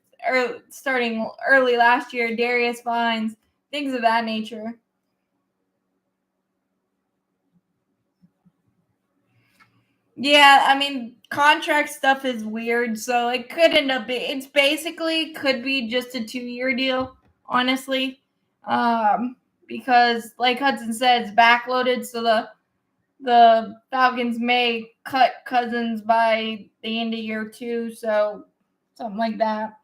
[SPEAKER 1] starting early last year. Darius Vines, things of that nature. Yeah, I mean, contract stuff is weird, so it could end up it's basically could be just a 2-year deal, honestly. Because like Hudson said, it's backloaded, so the Falcons may cut Cousins by the end of year 2, so something like that.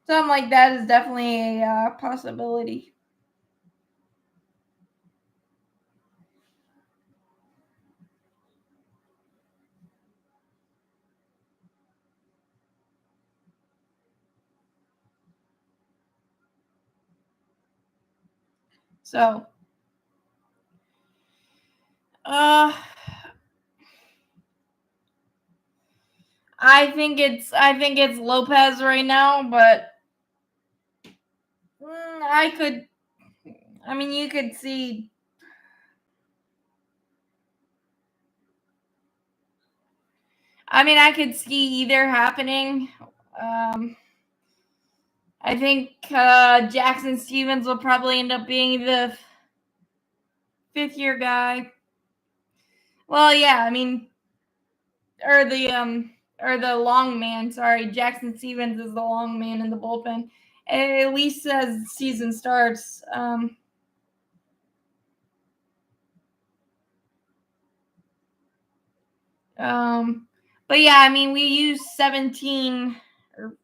[SPEAKER 1] Something like that is definitely a possibility. So, uh I think it's Lopez right now, but I could. I mean, you could see. I mean, I could see either happening. Um, I think Jackson Stevens will probably end up being the 5th-year guy. Well, yeah, I mean, or the long man. Sorry, Jackson Stevens is the long man in the bullpen. At least as the season starts. But yeah, I mean, we used 17 or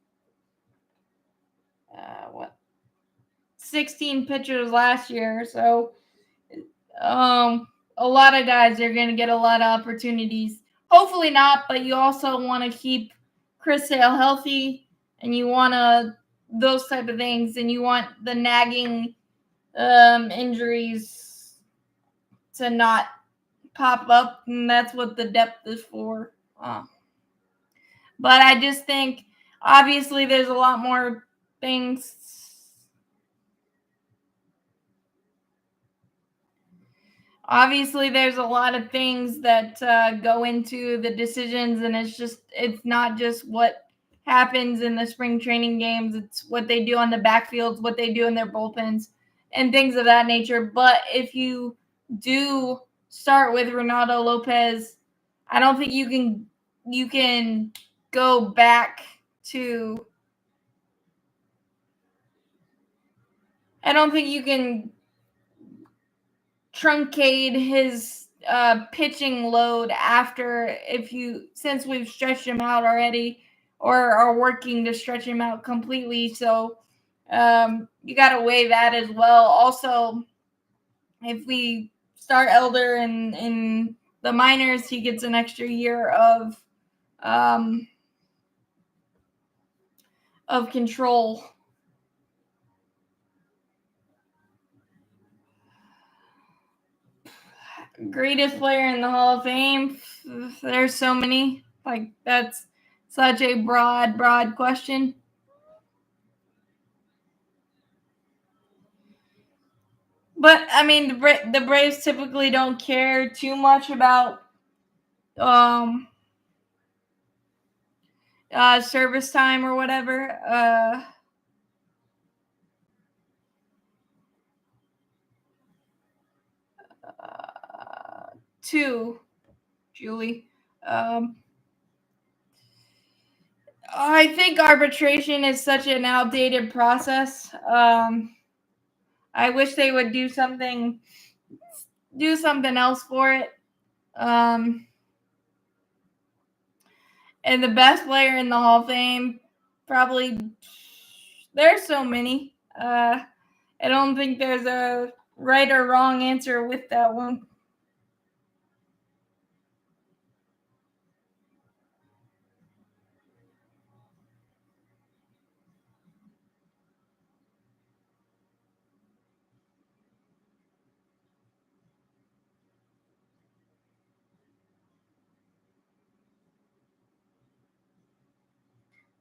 [SPEAKER 1] 16 pitchers last year, so a lot of guys are going to get a lot of opportunities. Hopefully not, but you also want to keep Chris Sale healthy, and you want to those type of things, and you want the nagging injuries to not pop up, and that's what the depth is for. But I just think, obviously, there's a lot more things. Obviously, there's a lot of things that go into the decisions, and it's not just what happens in the spring training games. It's what they do on the backfields, what they do in their bullpens, and things of that nature. But if you do start with Ronaldo Lopez, I don't think you can go back to. I don't think you can truncate his pitching load since we've stretched him out already or are working to stretch him out completely. So you got to weigh that as well. Also, if we start Elder in the minors, he gets an extra year of control. Greatest player in the Hall of Fame. There's so many. Like, that's such a broad question. But I mean, the Braves typically don't care too much about service time or whatever. Two, Julie. I think arbitration is such an outdated process. I wish they would do something else for it. And the best player in the Hall of Fame, probably, there's so many. I don't think there's a right or wrong answer with that one.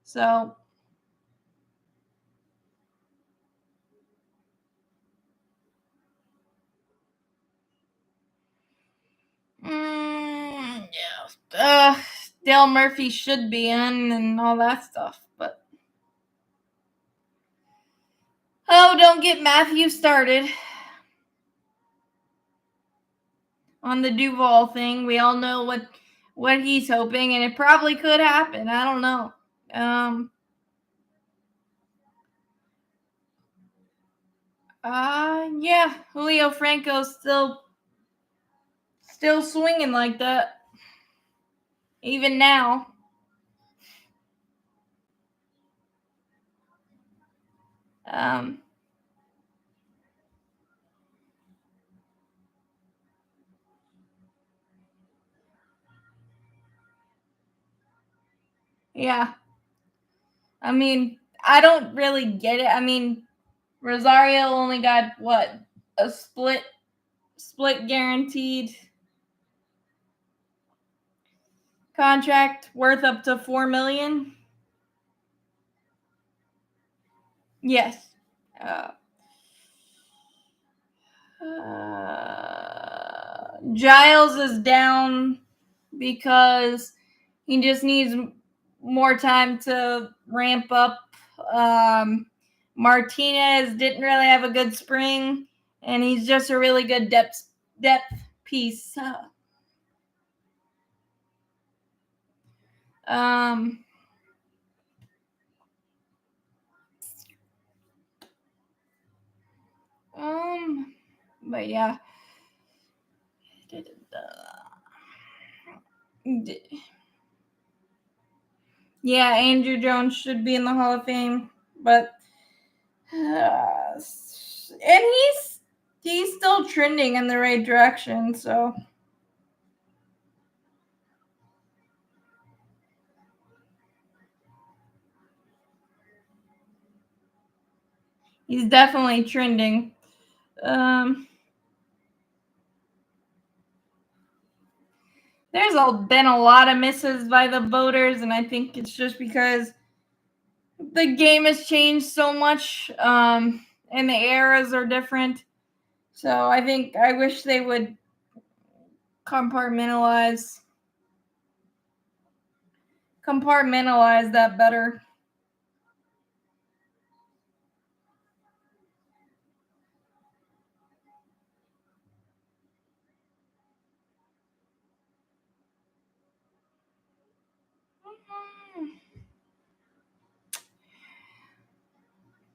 [SPEAKER 1] So, yeah. Dale Murphy should be in and all that stuff, but don't get Matthew started on the Duval thing. We all know what he's hoping, and it probably could happen. I don't know. Yeah, Julio Franco's still swinging like that, even now. Yeah. I mean, I don't really get it. I mean, Rosario only got what, a split guaranteed contract worth up to $4 million. Yes. Giles is down because he just needs more time to ramp up. Martinez didn't really have a good spring, and he's just a really good depth piece. But yeah. Yeah, Andrew Jones should be in the Hall of Fame, but and he's still trending in the right direction, so he's definitely trending. There's been a lot of misses by the voters, and I think it's just because the game has changed so much, and the eras are different. So I wish they would compartmentalize that better.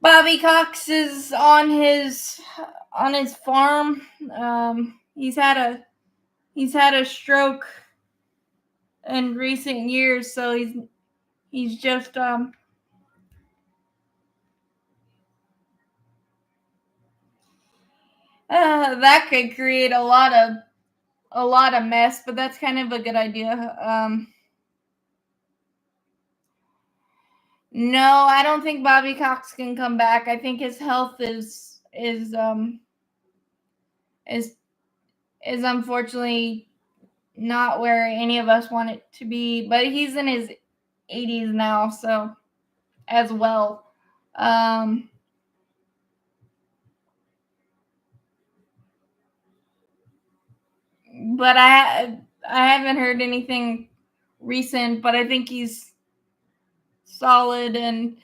[SPEAKER 1] Bobby Cox is on his farm. He's had a stroke in recent years, so he's just that could create a lot of mess, but that's kind of a good idea. No, I don't think Bobby Cox can come back. I think his health is is unfortunately not where any of us want it to be. But he's in his 80s now, so as well. Um, but I haven't heard anything recent. But I think he's solid and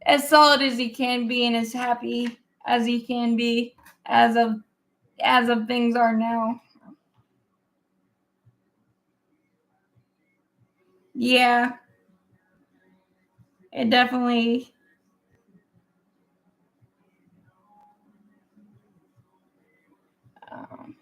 [SPEAKER 1] as solid as he can be, and as happy as he can be as of things are now. Yeah, it definitely. Um,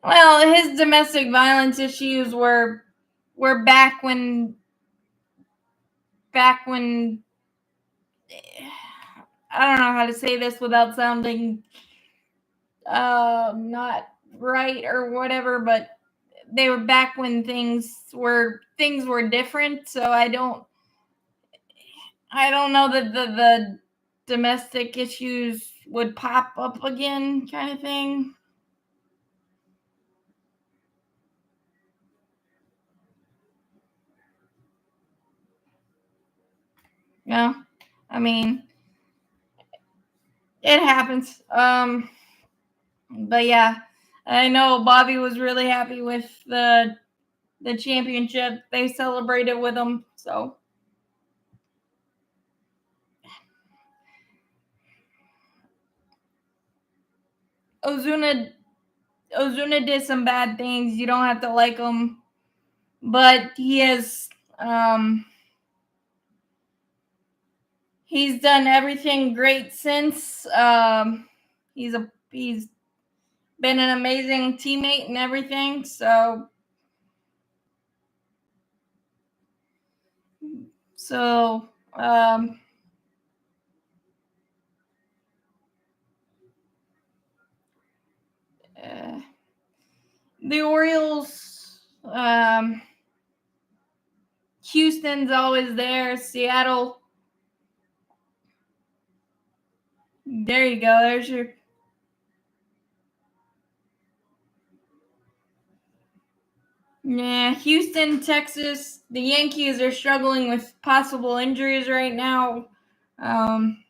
[SPEAKER 1] well, his domestic violence issues were back when I don't know how to say this without sounding not right or whatever, but they were back when things were different. So I don't know that the domestic issues would pop up again, kind of thing. Yeah, I mean it happens. But yeah, I know Bobby was really happy with the championship. They celebrated with him. So Ozuna Ozuna did some bad things. You don't have to like him, but he's done everything great since. He's been an amazing teammate and everything. So um, uh, the Orioles. Houston's always there. Seattle. There you go. There's your. Yeah, Houston, Texas. The Yankees are struggling with possible injuries right now. Um,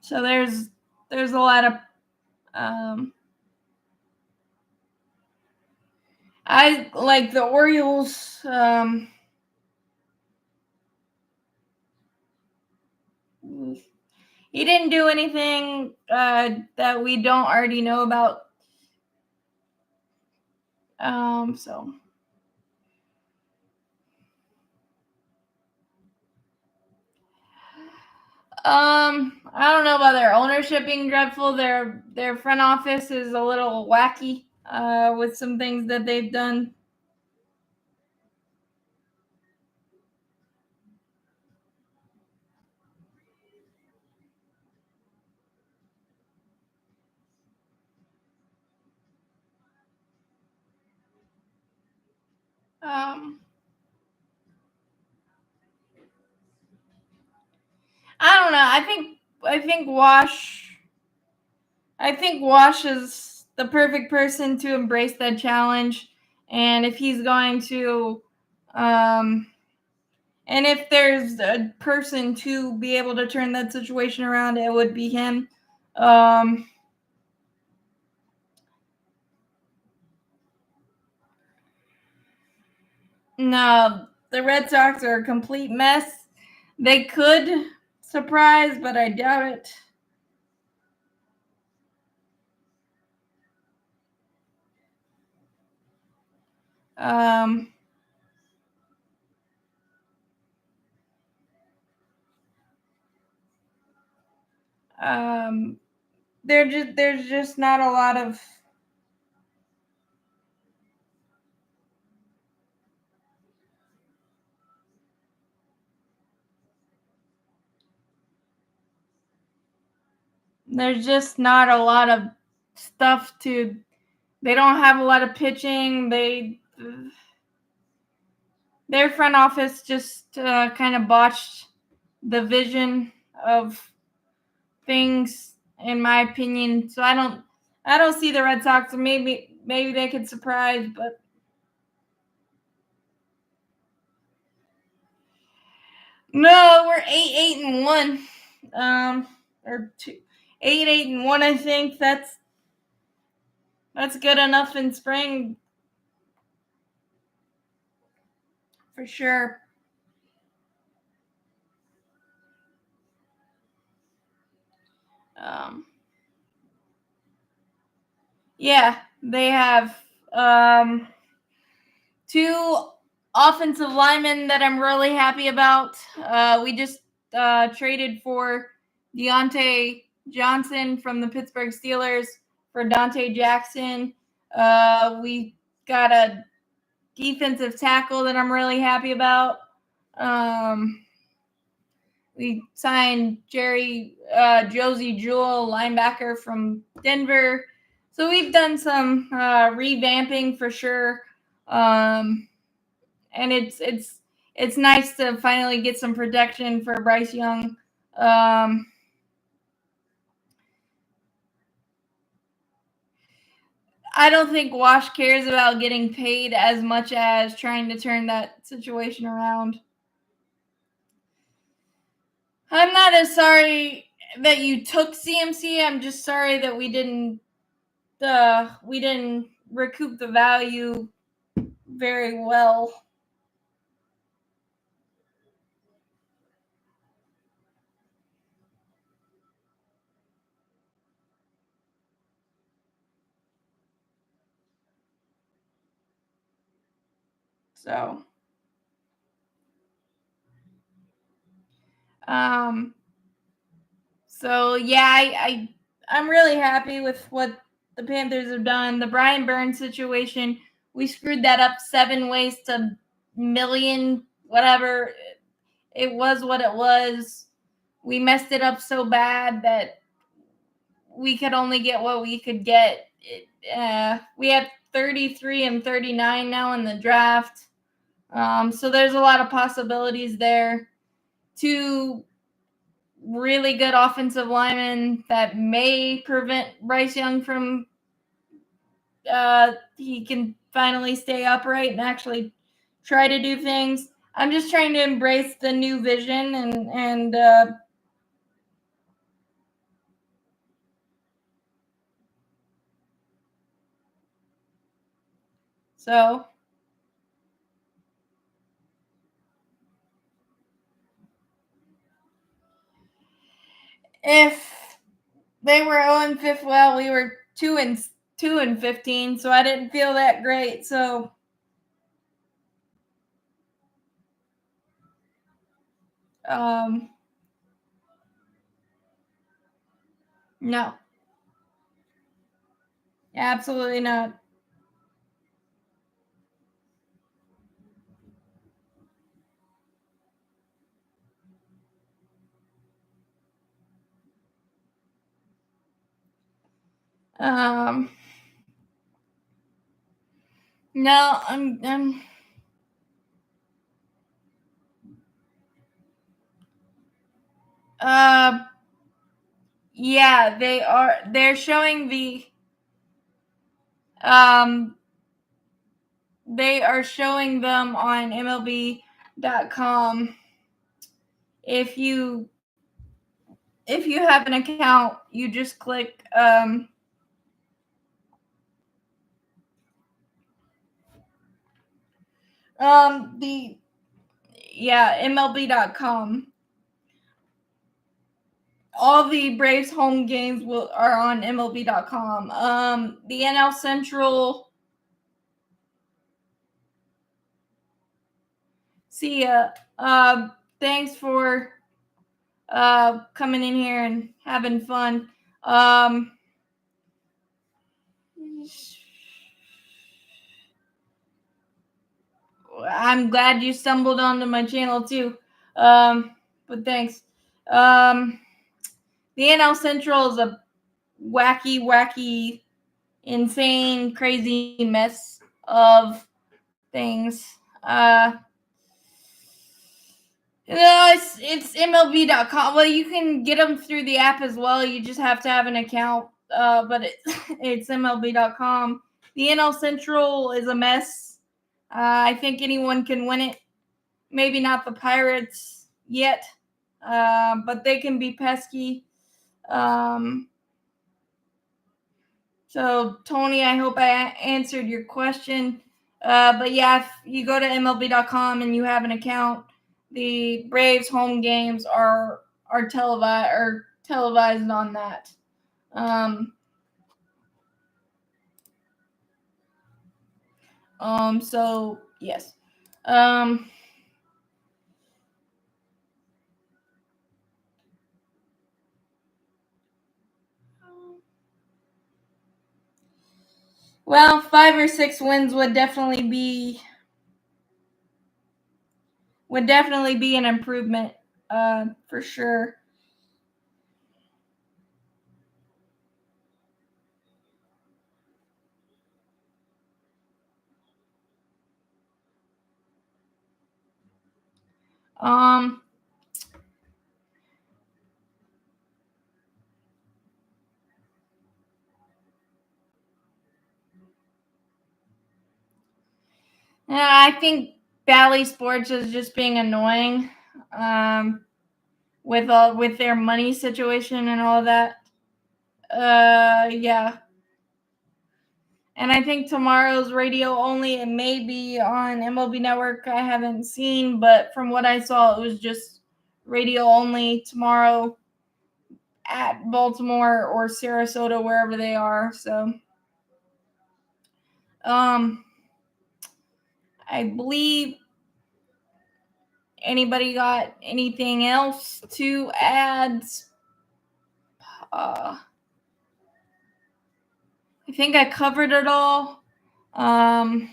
[SPEAKER 1] so there's a lot of um, I like the Orioles. He didn't do anything that we don't already know about. So I don't know about their ownership being dreadful. Their front office is a little wacky with some things that they've done. Um, I don't know. I think Wash is the perfect person to embrace that challenge, and if he's going to, um, and if there's a person to be able to turn that situation around, it would be him. Um, no, the Red Sox are a complete mess. They could surprise, but I doubt it. Um, um, there's just not a lot of there's just not a lot of stuff to. They don't have a lot of pitching. Their front office just kind of botched the vision of things, in my opinion. So I don't see the Red Sox. Maybe they could surprise, but no, we're 8-1, or 8-1. I think that's good enough in spring for sure. Um, yeah, they have two offensive linemen that I'm really happy about. We just traded for Deontay Johnson from the Pittsburgh Steelers for Dante Jackson. We got a defensive tackle that I'm really happy about. Um, we signed Josie Jewell, linebacker from Denver. So we've done some revamping for sure. And it's nice to finally get some protection for Bryce Young. Um, I don't think Wash cares about getting paid as much as trying to turn that situation around. I'm not as sorry that you took CMC. I'm just sorry that we didn't recoup the value very well. So, um, yeah, I'm really happy with what the Panthers have done. The Brian Burns situation, we screwed that up 7 ways to million, whatever. It was what it was. We messed it up so bad that we could only get what we could get. We have 33 and 39 now in the draft. So there's a lot of possibilities there. Two really good offensive linemen that may prevent Bryce Young from he can finally stay upright and actually try to do things. I'm just trying to embrace the new vision and so if they were 0-5, well, we were 2-15, so I didn't feel that great. So um No, absolutely not. Um, no, uh, yeah, they're showing um, they are showing them on MLB.com. If you have an account, you just click the MLB.com. All the Braves home games are on MLB.com. The NL Central. See ya. Thanks for coming in here and having fun. I'm glad you stumbled onto my channel too. But thanks. The NL Central is a wacky, insane, crazy mess of things. No, it's MLB.com. Well, you can get them through the app as well. You just have to have an account. But it's MLB.com. The NL Central is a mess. I think anyone can win it. Maybe not the Pirates yet, but they can be pesky. So, Tony, I hope I answered your question. But yeah, if you go to MLB.com and you have an account, the Braves home games are televised on that. So yes. Well, 5 or 6 wins would definitely be an improvement, for sure. Um, I think Bally Sports is just being annoying, with their money situation and all that. Yeah. And I think tomorrow's radio only. It may be on MLB Network. I haven't seen, but from what I saw, it was just radio only tomorrow at Baltimore or Sarasota, wherever they are. So, I believe anybody got anything else to add? I think I covered it all. There's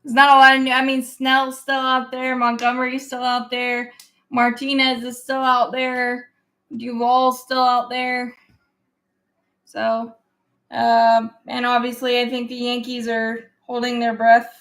[SPEAKER 1] not a lot of new. I mean, Snell's still out there. Montgomery's still out there. Martinez is still out there. Duvall's still out there. So, and obviously, I think the Yankees are holding their breath.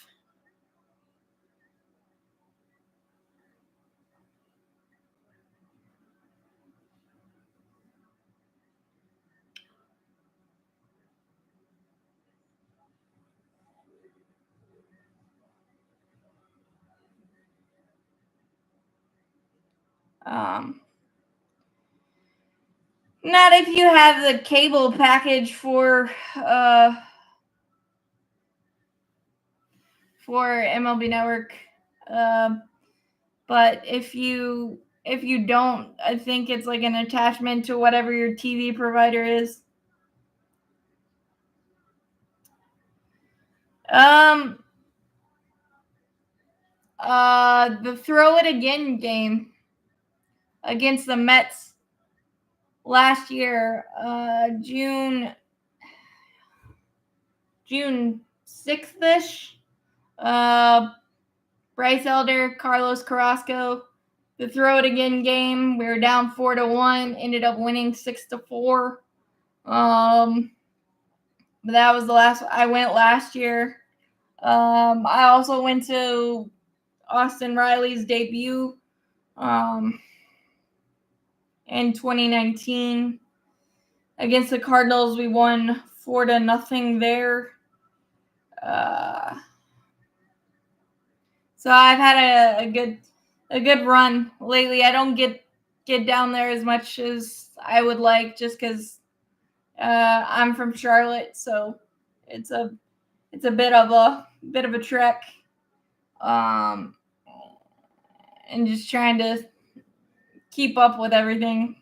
[SPEAKER 1] Not if you have the cable package for MLB Network. But if you don't, I think it's like an attachment to whatever your TV provider is. The Throw It Again game against the Mets. last year, June 6th-ish. Bryce Elder, Carlos Carrasco, the throw it again game. We were down 4-1, ended up winning 6-4. But that was the last I went last year. I also went to Austin Riley's debut in 2019 against the Cardinals. We won 4-0 there. So I've had a good run lately. I don't get down there as much as I would like, just because I'm from Charlotte, so it's a bit of a trek, and just trying to keep up with everything.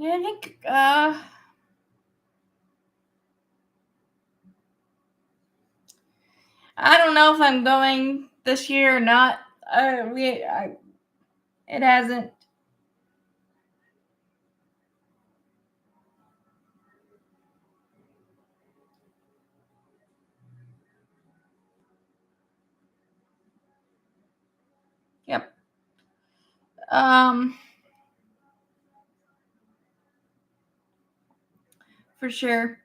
[SPEAKER 1] Yeah, I think I don't know if I'm going this year or not. It hasn't. Yep. For sure.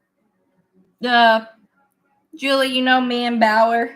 [SPEAKER 1] Julie, you know me and Bauer.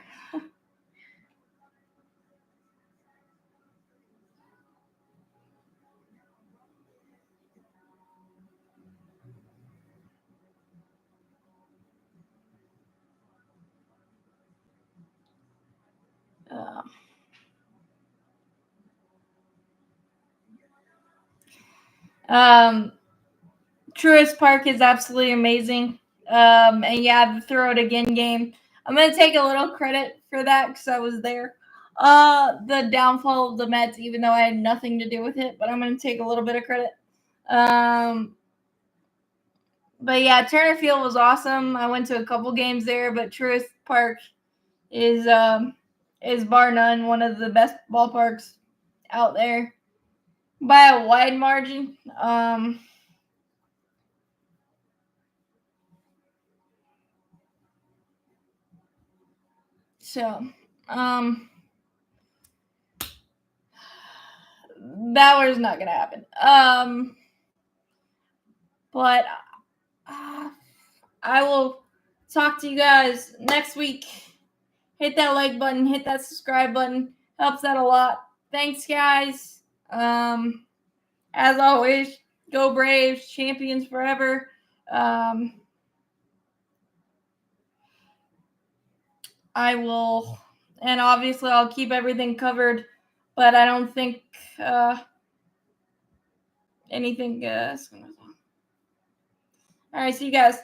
[SPEAKER 1] Truist Park is absolutely amazing. And yeah, the throw it again game. I'm gonna take a little credit for that because I was there. The downfall of the Mets, even though I had nothing to do with it, but I'm gonna take a little bit of credit. But yeah, Turner Field was awesome. I went to a couple games there, but Truist Park is bar none one of the best ballparks out there by a wide margin. So Bauer's not gonna happen. But I will talk to you guys next week. Hit that like button, hit that subscribe button. Helps out a lot. Thanks, guys. As always, go Braves, champions forever. I will, and obviously I'll keep everything covered, but I don't think anything. All right, see you guys.